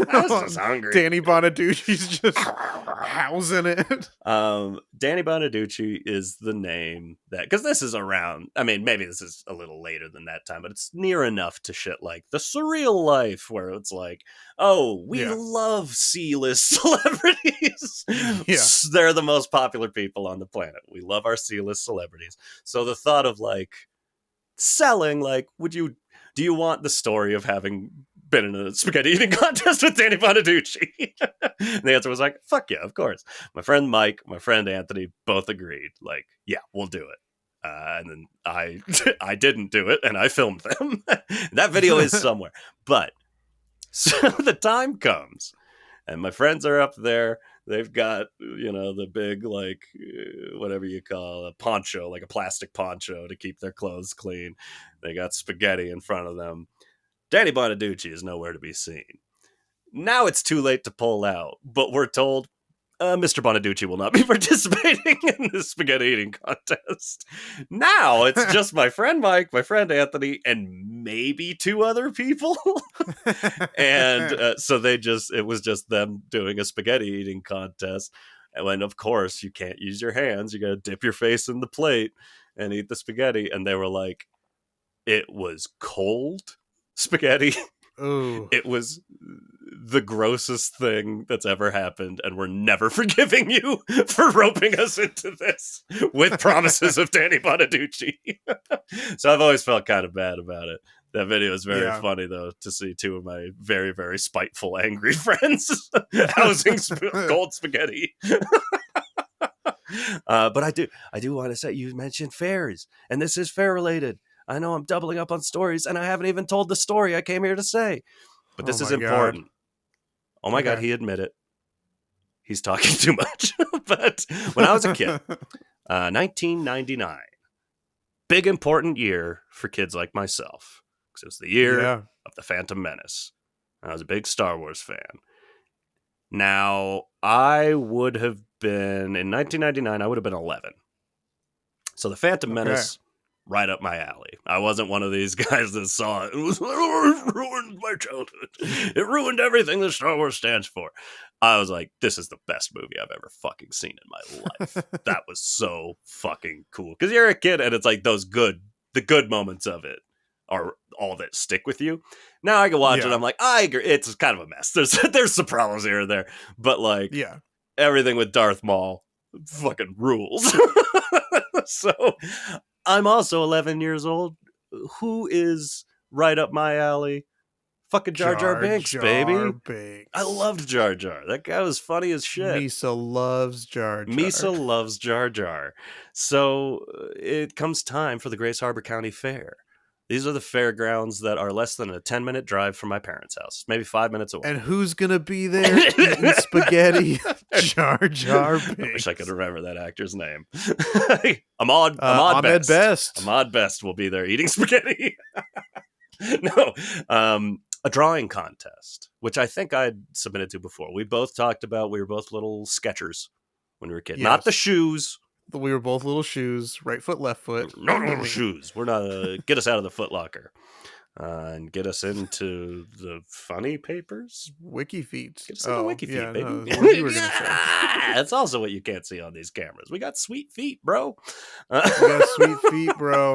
I was just hungry. Danny Bonaducci's just housing it. Danny Bonaducci is the name that, because this is around, I mean, maybe this is a little later than that time, but it's near enough to shit like The Surreal Life, where it's like, oh, we love C-list celebrities. Yeah. They're the most popular people on the planet. We love our C-list celebrities. So the thought of like selling, like, do you want the story of having been in a spaghetti eating contest with Danny Bonaducci? And the answer was like, fuck yeah, of course. My friend Mike, my friend Anthony both agreed, like, yeah, we'll do it. And then I didn't do it, and I filmed them. That video is somewhere. But so the time comes, and my friends are up there. They've got, the big, like, whatever you call a poncho, like a plastic poncho to keep their clothes clean. They got spaghetti in front of them. Danny Bonaducci is nowhere to be seen. Now it's too late to pull out, but we're told Mr. Bonaducci will not be participating in this spaghetti eating contest. Now it's just my friend Mike, my friend Anthony, and maybe two other people. And so it was just them doing a spaghetti eating contest. And of course, you can't use your hands. You got to dip your face in the plate and eat the spaghetti. And they were like, it was cold spaghetti. Ooh. It was the grossest thing that's ever happened, and we're never forgiving you for roping us into this with promises of Danny Bonaducci. So I've always felt kind of bad about it. That video is very funny, though, to see two of my very, very spiteful, angry friends housing cold spaghetti. But I do want to say, you mentioned fairs, and this is fair related. I know I'm doubling up on stories, and I haven't even told the story I came here to say. But this is important. God. Oh my God, he admitted. He's talking too much. But when I was a kid, 1999, big important year for kids like myself. Because it was the year of The Phantom Menace. I was a big Star Wars fan. Now, I would have been, in 1999, I would have been 11. So The Phantom Menace... right up my alley. I wasn't one of these guys that saw it and was like, oh, it ruined my childhood. It ruined everything that Star Wars stands for. I was like, this is the best movie I've ever fucking seen in my life. That was so fucking cool. Because you're a kid and it's like the good moments of it are all that stick with you. Now I can watch it. I'm like, I agree. It's kind of a mess. There's some problems here and there. But like, everything with Darth Maul fucking rules. So... I'm also 11 years old. Who is right up my alley? Fucking Jar Jar Binks, baby. Binks. I loved Jar Jar. That guy was funny as shit. Misa loves Jar Jar. Misa loves Jar Jar. So it comes time for the Grace Harbor County Fair. These are the fairgrounds that are less than a 10-minute drive from my parents' house. Maybe 5 minutes away. And who's going to be there eating spaghetti? Jar Jar Binks. I wish I could remember that actor's name. Ahmed Best. Ahmed Best will be there eating spaghetti. No. A drawing contest, which I think I'd submitted to before. We both talked about we were both little sketchers when we were kids. Yes. Not the shoes. We were both little shoes, right foot, left foot. No little shoes. We're not get us out of the Foot Locker and get us into the funny papers. Wiki feet. Get us into Wiki feet, baby. No, that's what you were gonna say. That's also what you can't see on these cameras. We got sweet feet, bro. We got sweet feet, bro.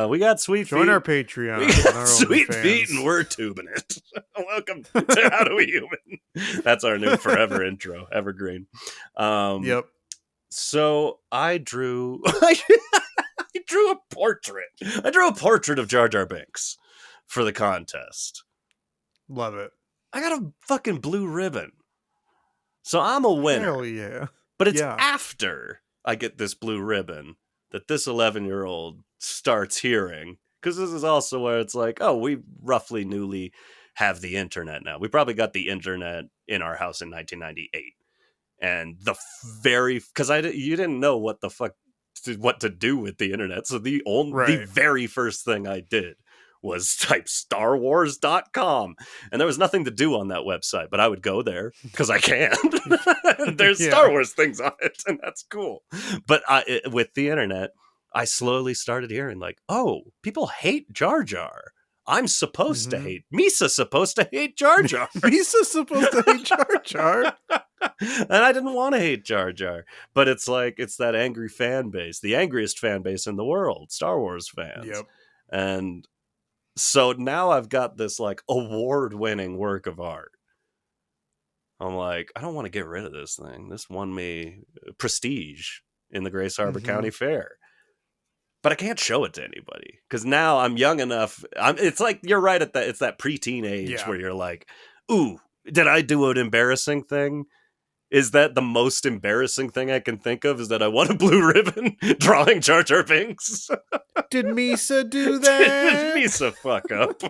We got sweet feet. Join our Patreon. We got sweet feet, and we're tubing it. Welcome to How Do We Human. That's our new forever intro, evergreen. Yep. So I drew a portrait. I drew a portrait of Jar Jar Binks for the contest. Love it. I got a fucking blue ribbon. So I'm a winner. Hell yeah. But it's after I get this blue ribbon that this 11-year-old starts hearing. Because this is also where it's like, oh, we roughly newly have the internet now. We probably got the internet in our house in 1998. And because you didn't know what the fuck what to do with the internet, so the very first thing I did was type StarWars.com, and there was nothing to do on that website, but I would go there because I can. And there's Star Wars things on it, and that's cool. But with the internet, I slowly started hearing like, oh, people hate Jar Jar. I'm supposed to hate. Misa's supposed to hate Jar Jar. Misa's supposed to hate Jar Jar. And I didn't want to hate Jar Jar. But it's like, it's that angry fan base. The angriest fan base in the world. Star Wars fans. Yep. And so now I've got this like award-winning work of art. I'm like, I don't want to get rid of this thing. This won me prestige in the Grace Harbor County Fair. But I can't show it to anybody because now I'm young enough. It's like you're right at that. It's that preteen age where you're like, "Ooh, did I do an embarrassing thing? Is that the most embarrassing thing I can think of? Is that I won a blue ribbon drawing Jar Jar Binks? Did Misa do that? Did Misa fuck up?"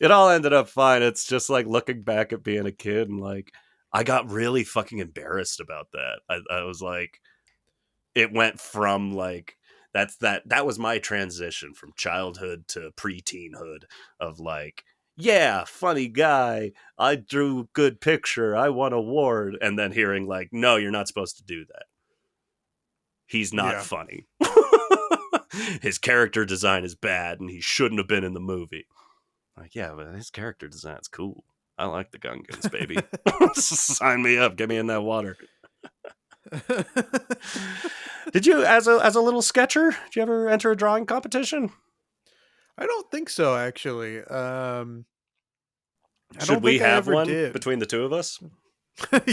It all ended up fine. It's just like looking back at being a kid and like I got really fucking embarrassed about that. I was like. It went from like that was my transition from childhood to preteenhood of like, yeah, funny guy, I drew good picture, I won award, and then hearing like, no, you're not supposed to do that. He's not funny. His character design is bad and he shouldn't have been in the movie. Like, yeah, but his character design's cool. I like the Gungans, baby. Sign me up, get me in that water. Did you, as a little sketcher, did you ever enter a drawing competition? I don't think so, actually. Should we have one between the two of us?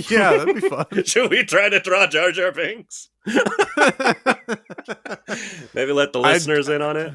Yeah, that'd be fun. Should we try to draw Jar Jar Binks? Maybe let the listeners in on it?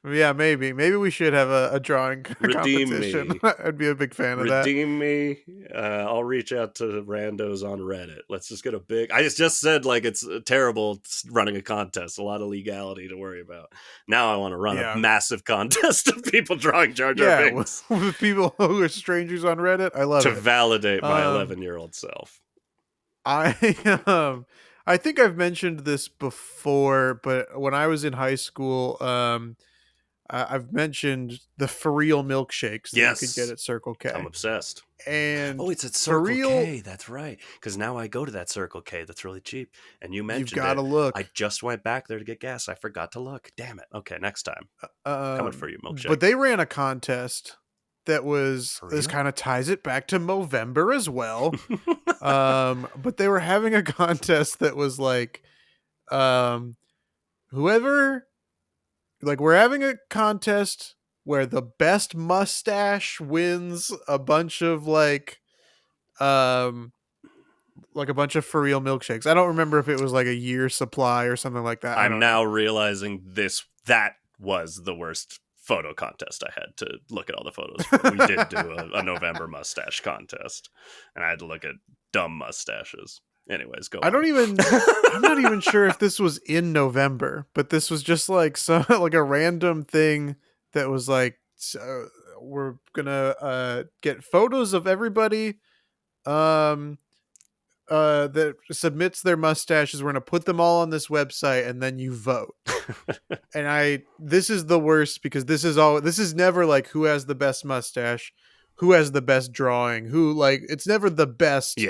Yeah, maybe. Maybe we should have a drawing competition. Me. I'd be a big fan of that. Redeem me. I'll reach out to randos on Reddit. Let's just get a big... I just said like it's terrible running a contest. A lot of legality to worry about. Now I want to run a massive contest of people drawing Jar Jar Binks. With people who are strangers on Reddit. I love it. To validate my 11-year-old self. I think I've mentioned this before, but when I was in high school... I've mentioned the for real milkshakes that you could get at Circle K. I'm obsessed. And it's at Circle K. That's right. Because now I go to that Circle K that's really cheap. And you mentioned you've got to look. I just went back there to get gas. I forgot to look. Damn it. Okay, next time. Coming for you, milkshake. But they ran a contest that was, this kind of ties it back to Movember as well. But they were having a contest that was like, whoever... Like, we're having a contest where the best mustache wins a bunch of like a bunch of for real milkshakes. I don't remember if it was like a year's supply or something like that. I'm now realizing that was the worst photo contest I had to look at all the photos for. We did do a November mustache contest, and I had to look at dumb mustaches. Anyways, go on. I'm not even sure if this was in November, but this was just like like a random thing that was like, we're gonna get photos of everybody that submits their mustaches. We're gonna put them all on this website, and then you vote. And this is the worst, because this is never like who has the best mustache, who has the best drawing, who, like, it's never the best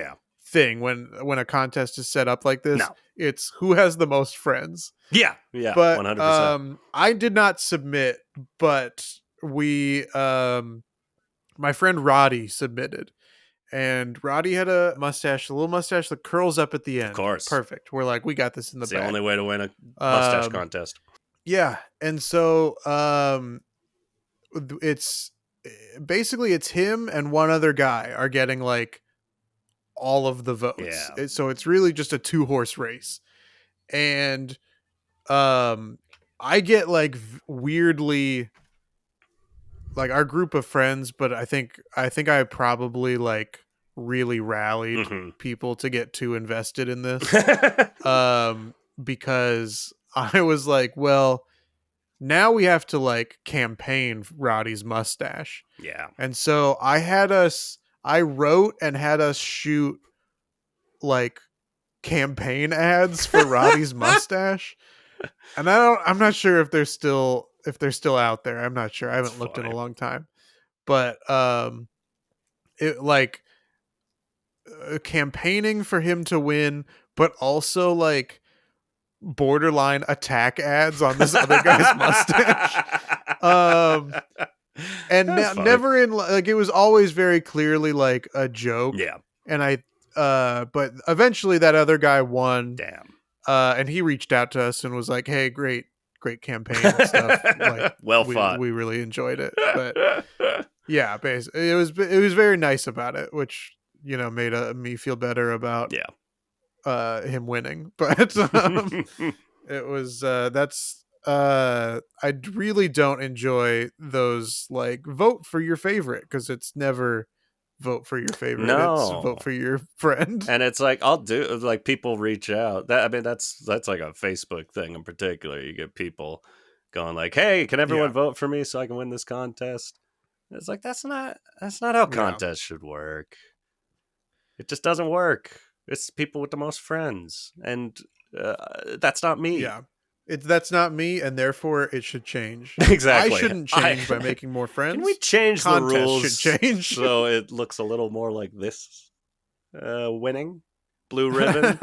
thing when a contest is set up like this. No. It's who has the most friends. Yeah, But 100%. I did not submit, but we my friend Roddy submitted. And Roddy had a little mustache that curls up at the end. Of course. Perfect. We're like, we got this in the It's bag. the only way to win a mustache contest. Yeah. And so it's basically it's him and one other guy are getting like all of the votes. Yeah. So it's really just a 2-horse race. And I get like weirdly, like, our group of friends, but I think I probably like really rallied people to get too invested in this. Because I was like, well, now we have to like campaign Roddy's mustache. Yeah. And so I wrote and had us shoot like campaign ads for Roddy's mustache. And I'm not sure if they're still out there. I'm not sure. I haven't looked in a long time. But it like campaigning for him to win, but also like borderline attack ads on this other guy's mustache. And never in like, it was always very clearly like a joke. Yeah. And but eventually that other guy won. Damn. And he reached out to us and was like, "Hey, great campaign and stuff. Like, well fought. We really enjoyed it." But yeah, basically, it was very nice about it, which, you know, made me feel better about him winning. But it was I really don't enjoy those like vote for your favorite, because it's never vote for your favorite. No. It's vote for your friend. And it's like, I'll do, like, people reach out. That's like a Facebook thing in particular. You get people going like, "Hey, can everyone vote for me so I can win this contest?" And it's like, that's not how contests should work. It just doesn't work. It's people with the most friends, and that's not me. Yeah. That's not me, and therefore it should change. Exactly. I shouldn't change by making more friends. Can we change the rules should change so it looks a little more like this? Winning blue ribbon.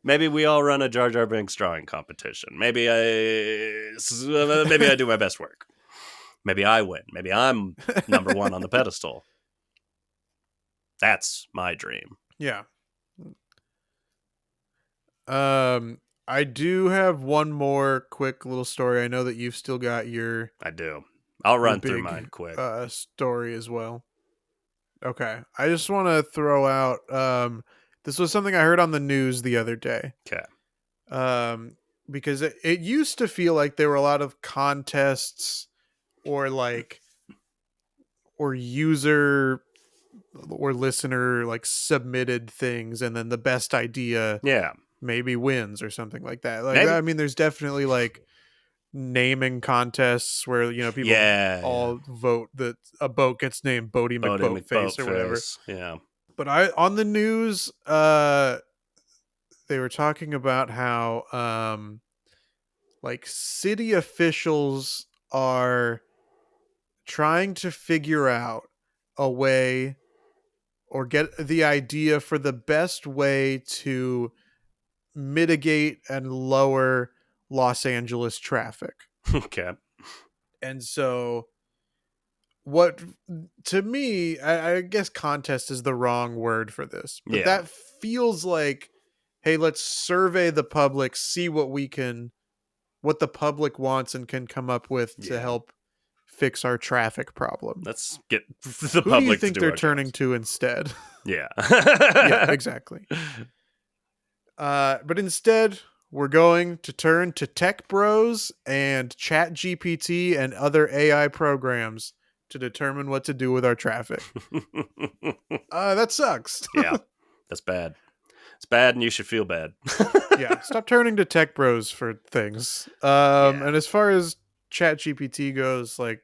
Maybe we all run a Jar Jar Binks drawing competition. Maybe I do my best work. Maybe I win. Maybe I'm number one on the pedestal. That's my dream. Yeah. I do have one more quick little story. I know that you've still got your... I do. I'll run through mine quick. Story as well. Okay. I just want to throw out... this was something I heard on the news the other day. Okay. Because it used to feel like there were a lot of contests or user or listener like submitted things, and then the best idea maybe wins or something like that. Like, maybe. I mean, there's definitely like naming contests where, you know, people all vote that a boat gets named Bodie McBoatface or whatever. Yeah. But on the news, they were talking about how like city officials are trying to figure out a way or get the idea for the best way to mitigate and lower Los Angeles traffic. Okay. And so what, to me, I guess contest is the wrong word for this, but that feels like, hey, let's survey the public, see what the public wants and can come up with to help fix our traffic problem. Let's get the public. Who do you think they're turning to instead? Yeah. Yeah, exactly. But instead, we're going to turn to Tech Bros and Chat GPT and other AI programs to determine what to do with our traffic. That sucks. Yeah, that's bad. It's bad, and you should feel bad. Yeah, stop turning to Tech Bros for things. Yeah. And as far as Chat GPT goes, like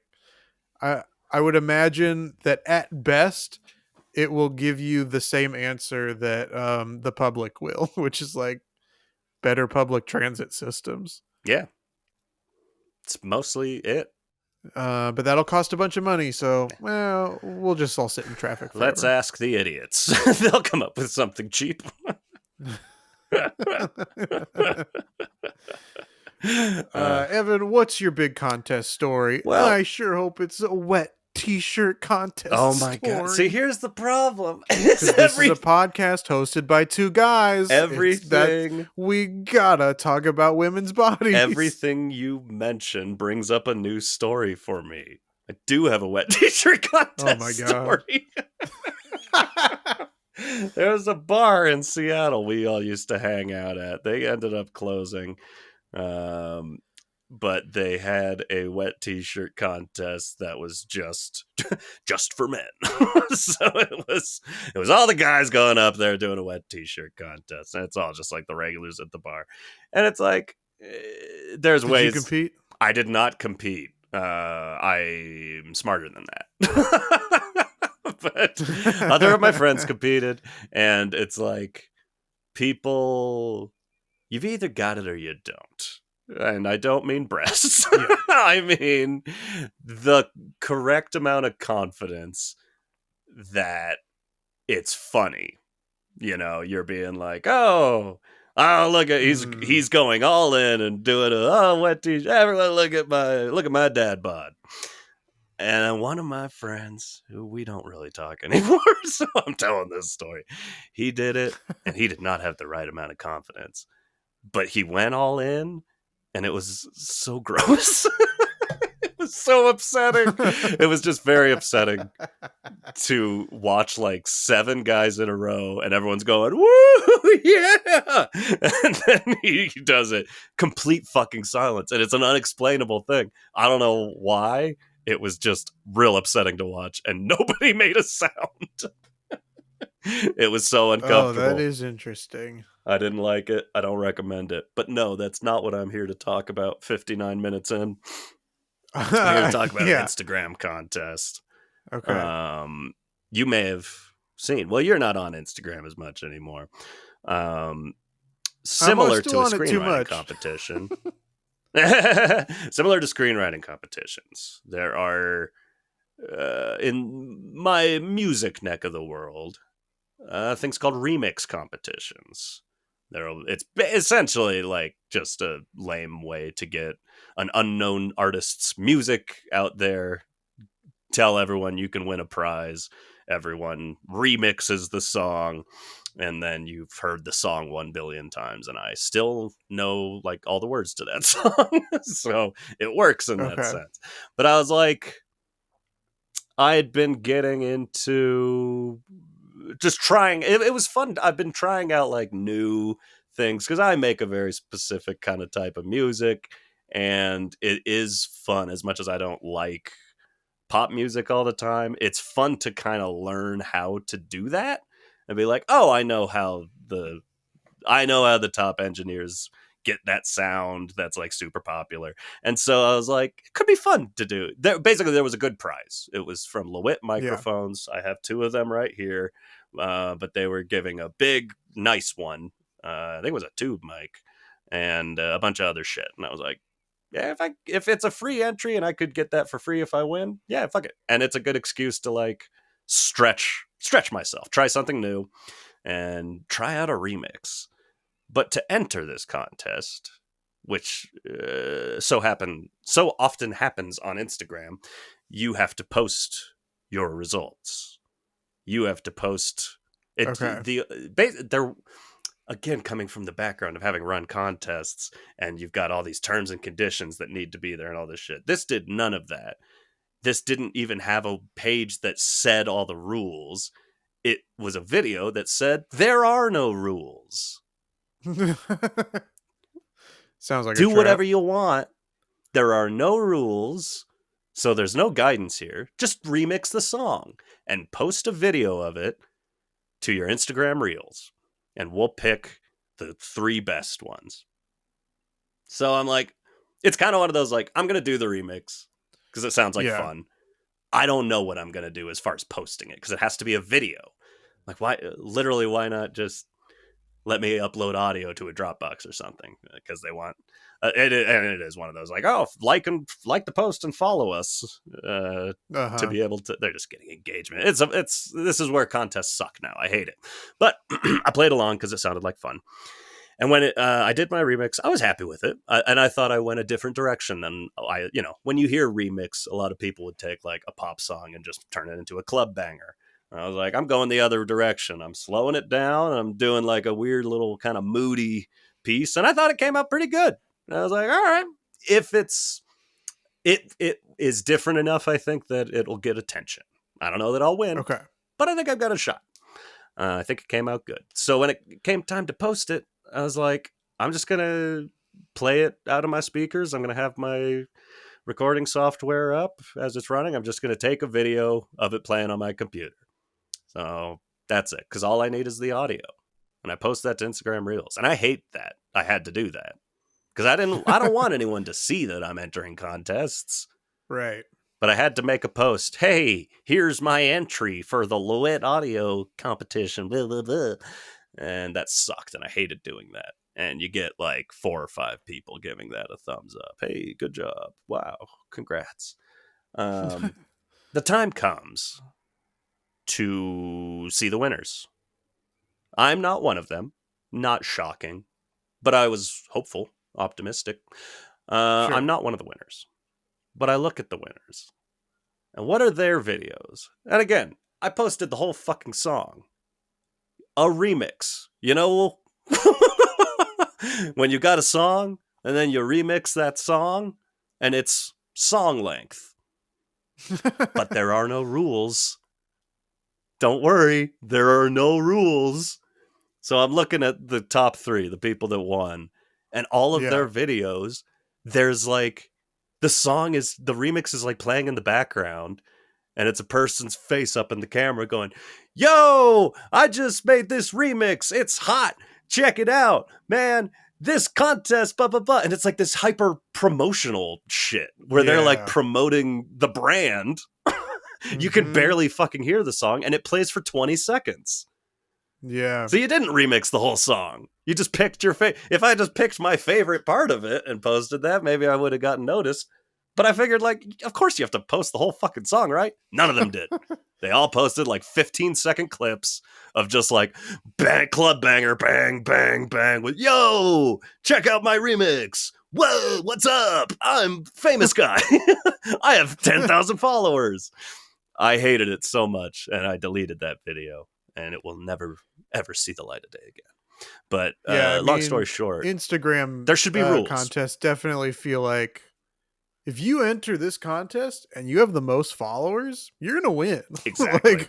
I would imagine that at best it will give you the same answer that the public will, which is like better public transit systems. Yeah. It's mostly it. But that'll cost a bunch of money, so well, we'll just all sit in traffic forever. Let's ask the idiots. They'll come up with something cheap. Evan, what's your big contest story? Well, I sure hope it's a wet t-shirt contest. oh my god! See, here's the problem. This is a podcast hosted by two guys. Everything we gotta talk about women's bodies. Everything you mention brings up a new story for me. I do have a wet t-shirt contest story. There was a bar in Seattle we all used to hang out at. They ended up closing. But they had a wet t-shirt contest that was just for men. So it was all the guys going up there doing a wet t-shirt contest, and it's all just like the regulars at the bar. And it's like there's ways. Did you compete? I did not compete. I'm smarter than that. But other of my friends competed, and it's like people, you've either got it or you don't. And I don't mean breasts. Yeah. I mean the correct amount of confidence that it's funny. You know, you're being like, oh, look at he's going all in and doing a wet t-shirt. Everyone look at my dad bod. And one of my friends, who we don't really talk anymore, so I'm telling this story. He did it, and he did not have the right amount of confidence. But he went all in. And it was so gross. It was so upsetting. It was just very upsetting to watch like 7 guys in a row and everyone's going, woo, yeah. And then he does it. Complete fucking silence. And it's an unexplainable thing. I don't know why. It was just real upsetting to watch. And nobody made a sound. It was so uncomfortable. Oh, that is interesting. I didn't like it. I don't recommend it. But no, that's not what I'm here to talk about 59 minutes in. I'm here to talk about an Instagram contest. Okay. You may have seen. Well, you're not on Instagram as much anymore. Similar to a screenwriting competition. Similar to screenwriting competitions. There are, in my music neck of the world, things called remix competitions. It's essentially like just a lame way to get an unknown artist's music out there, tell everyone you can win a prize. Everyone remixes the song, and then you've heard the song 1 billion times, and I still know like all the words to that song. So it works in that sense. But I was like, I had been getting into just trying. It was fun. I've been trying out like new things because I make a very specific kind of type of music, and it is fun. As much as I don't like pop music all the time, it's fun to kind of learn how to do that and be like, oh, I know how the top engineers get that sound that's like super popular. And so I was like, it could be fun to do. Basically, there was a good prize. It was from LeWitt microphones. Yeah. I have 2 of them right here, but they were giving a big, nice one. I think it was a tube mic and a bunch of other shit. And I was like, yeah, if it's a free entry and I could get that for free if I win, yeah, fuck it. And it's a good excuse to like stretch myself, try something new, and try out a remix. But to enter this contest, which so often happens on Instagram, you have to post your results. You have to post it. Okay. They're, again, coming from the background of having run contests, and you've got all these terms and conditions that need to be there and all this shit. This did none of that. This didn't even have a page that said all the rules. It was a video that said there are no rules. Sounds like a Do trap. whatever you want. There are no rules, so there's no guidance here. Just remix the song and post a video of it to your Instagram Reels, and we'll pick the 3 best ones. So I'm like, it's kind of one of those, like, I'm going to do the remix because it sounds like fun. I don't know what I'm going to do as far as posting it because it has to be a video. Like, why not just let me upload audio to a Dropbox or something? Because they want, and it is one of those, like, oh, like the post and follow us to be able to. They're just getting engagement. This is where contests suck now. I hate it, but I played along because it sounded like fun. And when I did my remix, I was happy with it. And I thought I went a different direction than when you hear remix, a lot of people would take like a pop song and just turn it into a club banger. And I was like, I'm going the other direction. I'm slowing it down. I'm doing like a weird little kind of moody piece. And I thought it came out pretty good. And I was like, all right, if it is different enough, I think that it'll get attention. I don't know that I'll win. Okay. But I think I've got a shot. I think it came out good. So when it came time to post it, I was like, I'm just going to play it out of my speakers. I'm going to have my recording software up as it's running. I'm just going to take a video of it playing on my computer. So that's it. Because all I need is the audio. And I post that to Instagram Reels. And I hate that I had to do that. Because I don't want anyone to see that I'm entering contests. Right. But I had to make a post. Hey, here's my entry for the Loet audio competition. Blah, blah, blah. And that sucked, and I hated doing that. And you get like 4 or 5 people giving that a thumbs up. Hey, good job. Wow, congrats. The time comes to see the winners. I'm not one of them. Not shocking. But I was hopeful, optimistic. Sure. I'm not one of the winners. But I look at the winners. And what are their videos? And again, I posted the whole fucking song. A remix, when you got a song and then you remix that song and it's song length, but there are no rules. Don't worry, there are no rules. So I'm looking at the top 3, the people that won, and all of their videos, there's like, the remix is like playing in the background. And it's a person's face up in the camera going, yo, I just made this remix. It's hot. Check it out, man. This contest, blah, blah, blah. And it's like this hyper promotional shit where they're like promoting the brand. You can barely fucking hear the song and it plays for 20 seconds. Yeah. So you didn't remix the whole song. You just picked your If I just picked my favorite part of it and posted that, maybe I would have gotten noticed. But I figured, like, of course you have to post the whole fucking song, right? None of them did. They all posted, like, 15-second clips of just, like, bang, club banger, bang, bang, bang, with, yo, check out my remix. Whoa, what's up? I'm famous guy. I have 10,000 followers. I hated it so much, and I deleted that video, and it will never, ever see the light of day again. But long story short, Instagram there should be rules. Contests definitely feel like, if you enter this contest and you have the most followers, you're gonna win. Exactly.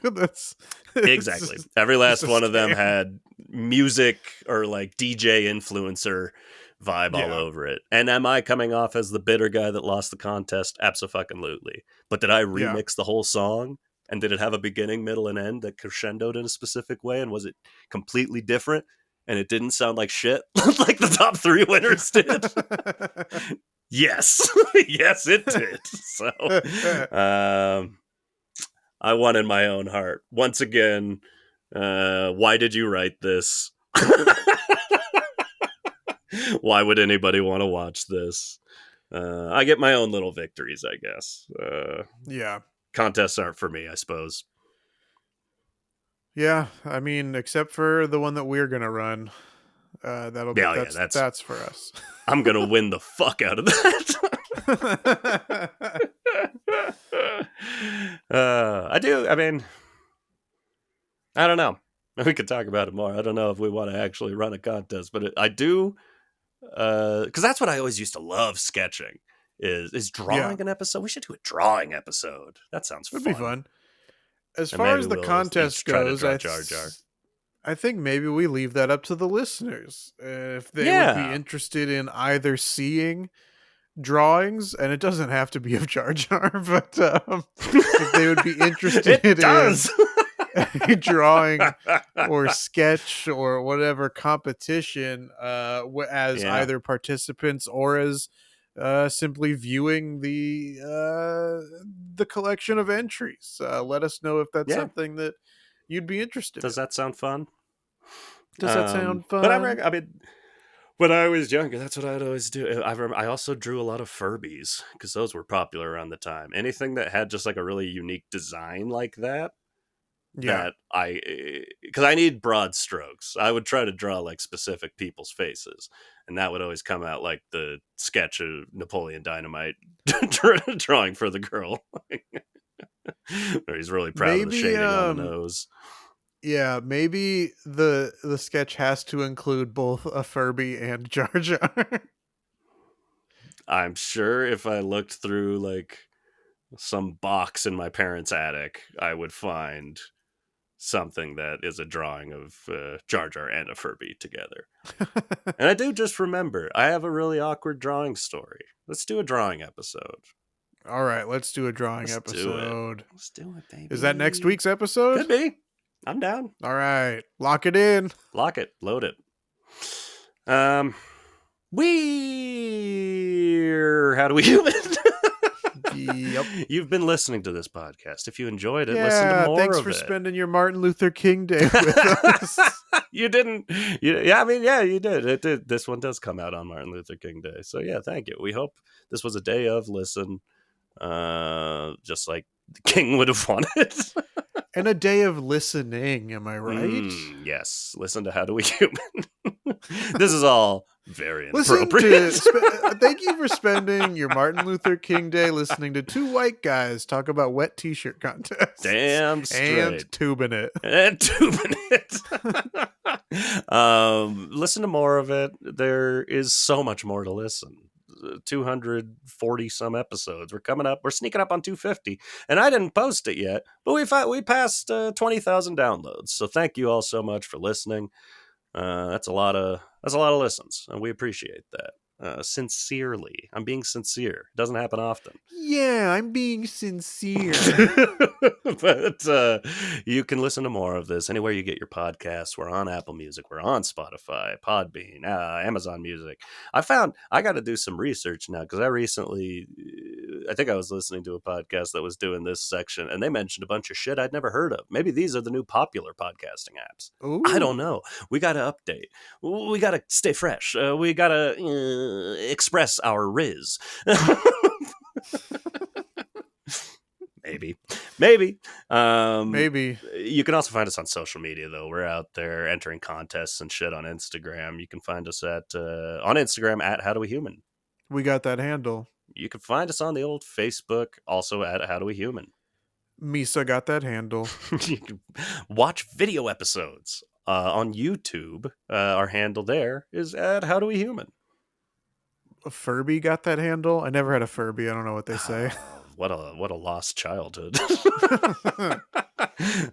Exactly. Every last one of them had music or like DJ influencer vibe all over it. And am I coming off as the bitter guy that lost the contest? Abso-fucking-lutely. But did I remix the whole song? And did it have a beginning, middle, and end that crescendoed in a specific way? And was it completely different? And it didn't sound like shit like the top 3 winners did? Yes. Yes, it did. So I won in my own heart. Once again, why did you write this? Why would anybody want to watch this? I get my own little victories, I guess. Contests aren't for me, I suppose. Yeah, I mean, except for the one that we're going to run. That's for us. I'm gonna win the fuck out of that. I do. I mean, I don't know. We could talk about it more. I don't know if we want to actually run a contest, but I do. Because that's what I always used to love sketching. Is drawing an episode. We should do a drawing episode. That sounds fun. It'd be fun. As far as the contest goes, Jar Jar. I think maybe we leave that up to the listeners if they would be Yeah. interested in either seeing drawings, and it doesn't have to be of Jar Jar, but if they would be interested It in does. a drawing or sketch or whatever competition as Yeah. either participants or as simply viewing the collection of entries. Let us know if that's Yeah. something that you'd be interested in. Does that sound fun? Does that sound But fun? I mean, when I was younger, that's what I'd always do. I also drew a lot of Furbies because those were popular around the time. Anything that had just like a really unique design like that, Yeah. because I need broad strokes. I would try to draw like specific people's faces, and that would always come out like the sketch of Napoleon Dynamite drawing for the girl. Where he's really proud of the Maybe shading on the nose. yeah, maybe the sketch has to include both a Furby and Jar Jar. I'm sure if I looked through like some box in my parents' attic, I would find something that is a drawing of Jar Jar and a Furby together. And I do just remember, I have a really awkward drawing story. Let's do a drawing episode. All right, let's do a drawing Let's episode. Let's do it, baby. Is that next week's episode? Could be. I'm down. All right, lock it in. Lock it. Load it. We're HowDoWeHuman. Yep. You've been listening to this podcast. If you enjoyed it, Yeah, listen to more thanks of for it. spending your Martin Luther King Day with us. You didn't. You did. It did. This one does come out on Martin Luther King Day. So yeah, thank you. We hope this was a day of listen, just like the king would have wanted. And a day of listening, am I right? Yes. Listen to How Do We Human. This is all very Listen inappropriate. thank you for spending your Martin Luther King Day listening to two white guys talk about wet t-shirt contests. Damn straight. And tubing it. And tubing it. Listen to more of it. There is so much more to listen. 240 some episodes. We're coming up. We're sneaking up on 250, and I didn't post it yet, but we passed 20,000 downloads. So thank you all so much for listening. That's a lot of listens, and we appreciate that. Sincerely, I'm being sincere. It doesn't happen often. Yeah, I'm being sincere. But you can listen to more of this anywhere you get your podcasts. We're on Apple Music. We're on Spotify, Podbean, Amazon Music. I got to do some research now because I think I was listening to a podcast that was doing this section, and they mentioned a bunch of shit I'd never heard of. Maybe these are the new popular podcasting apps. Ooh. I don't know. We got to update. We got to stay fresh. We got to express our riz. Maybe. Maybe. You can also find us on social media, though. We're out there entering contests and shit on Instagram. You can find us on Instagram at HowDoWeHuman. We got that handle. You can find us on the old Facebook, also at HowDoWeHuman. Misa got that handle. You can watch video episodes on YouTube. Our handle there is at HowDoWeHuman. A Furby got that handle. I never had a Furby. I don't know what they say. What a lost childhood.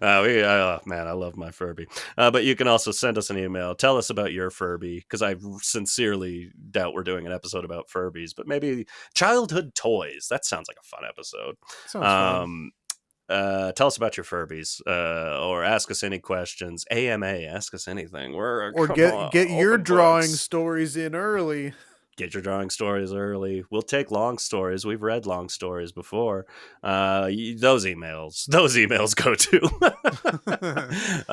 Man, I love my Furby. But you can also send us an email. Tell us about your Furby, because I sincerely doubt we're doing an episode about Furbies, but maybe childhood toys. That sounds like a fun episode. Sounds fun. Tell us about your Furbies, or ask us any questions. AMA, ask us anything. Get your drawing books. stories in early. Get your drawing stories early. We'll take long stories. We've read long stories before. Those emails go to.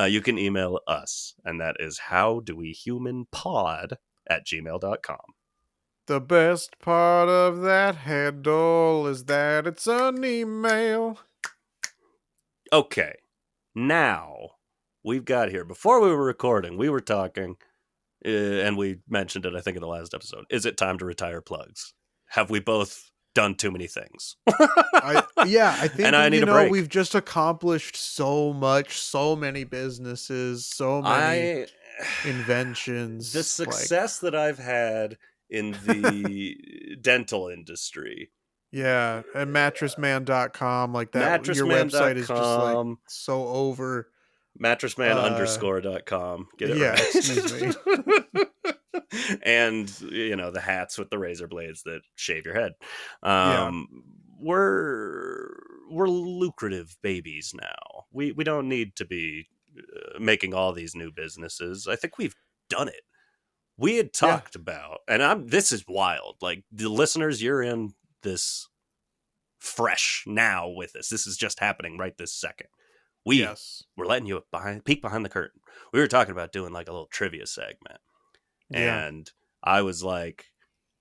You can email us, and that is howdowehumanpod@gmail.com. The best part of that handle is that it's an email. Okay, now we've got here. Before we were recording, we were talking. And we mentioned it, I think, in the last episode. Is it time to retire plugs? Have we both done too many things? I think and I need a break. We've just accomplished so much, so many businesses, so many inventions. The success that I've had in the dental industry. Yeah, and mattressman.com, like that. Mattressman.com. Your website is just like so over Mattressman_.com. Get it right. Excuse me. And, the hats with the razor blades that shave your head. Yeah. We're lucrative babies now. We don't need to be making all these new businesses. I think we've done it. We had talked about, and this is wild. Like, the listeners, you're in this fresh now with us. This is just happening right this second. We're letting you peek behind the curtain. We were talking about doing like a little trivia segment. And I was like,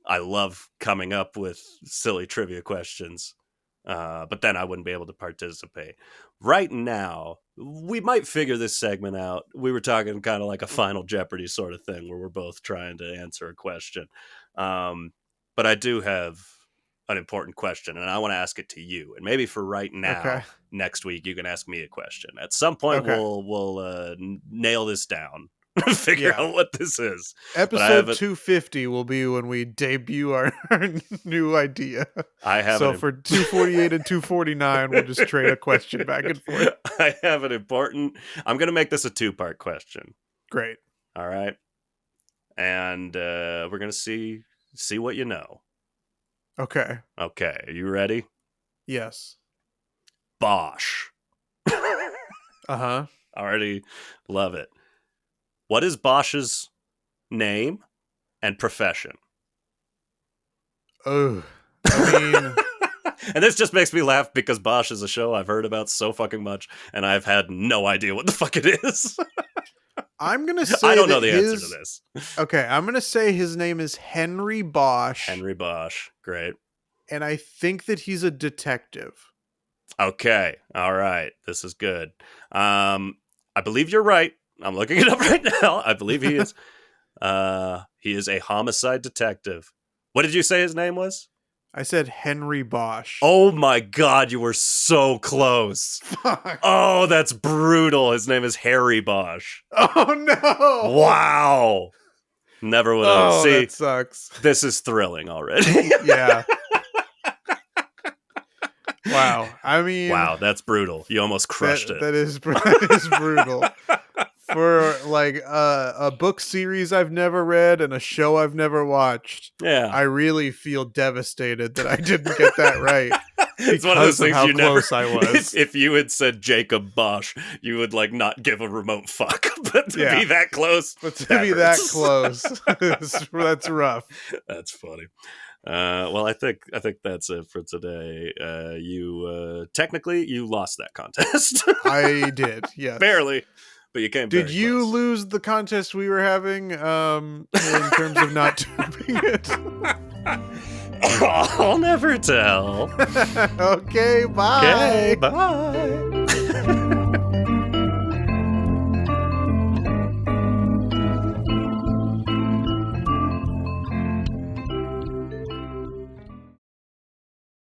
I love coming up with silly trivia questions, but then I wouldn't be able to participate. Right now, we might figure this segment out. We were talking kind of like a Final Jeopardy sort of thing where we're both trying to answer a question. But I do have an important question, and I want to ask it to you. And maybe for right now, next week, you can ask me a question. At some point, we'll nail this down. Figure out what this is. Episode 250 will be when we debut our new idea. For 248 and 249, we'll just trade a question back and forth. I have an important... I'm going to make this a 2-part question. Great. All right. And we're going to see what you know. Okay. Okay. Are you ready? Yes. Bosch. Already love it. What is Bosch's name and profession? Oh, I mean... And this just makes me laugh because Bosch is a show I've heard about so fucking much, and I've had no idea what the fuck it is. I'm going to say I don't know the answer to this. Okay, I'm going to say his name is Henry Bosch. Henry Bosch. Great. And I think that he's a detective. Okay. All right. This is good. I believe you're right. I'm looking it up right now. I believe he is. He is a homicide detective. What did you say his name was? I said Henry Bosch. Oh my God, you were so close. Fuck. Oh, that's brutal. His name is Harry Bosch. Oh no. Wow. Never would have. See, that sucks. This is thrilling already. Yeah. Wow. I mean... Wow, that's brutal. You almost crushed it. That is brutal. For like a book series I've never read and a show I've never watched, I really feel devastated that I didn't get that right. It's one of those things how close I was. If you had said Jacob Bosch, you would like not give a remote fuck. But to be that close, that's rough. That's funny. Well, I think that's it for today. You technically you lost that contest. I did, yes, barely. But you came. Did you lose the contest we were having in terms of not doing it? I'll never tell. Okay, bye. Okay, bye.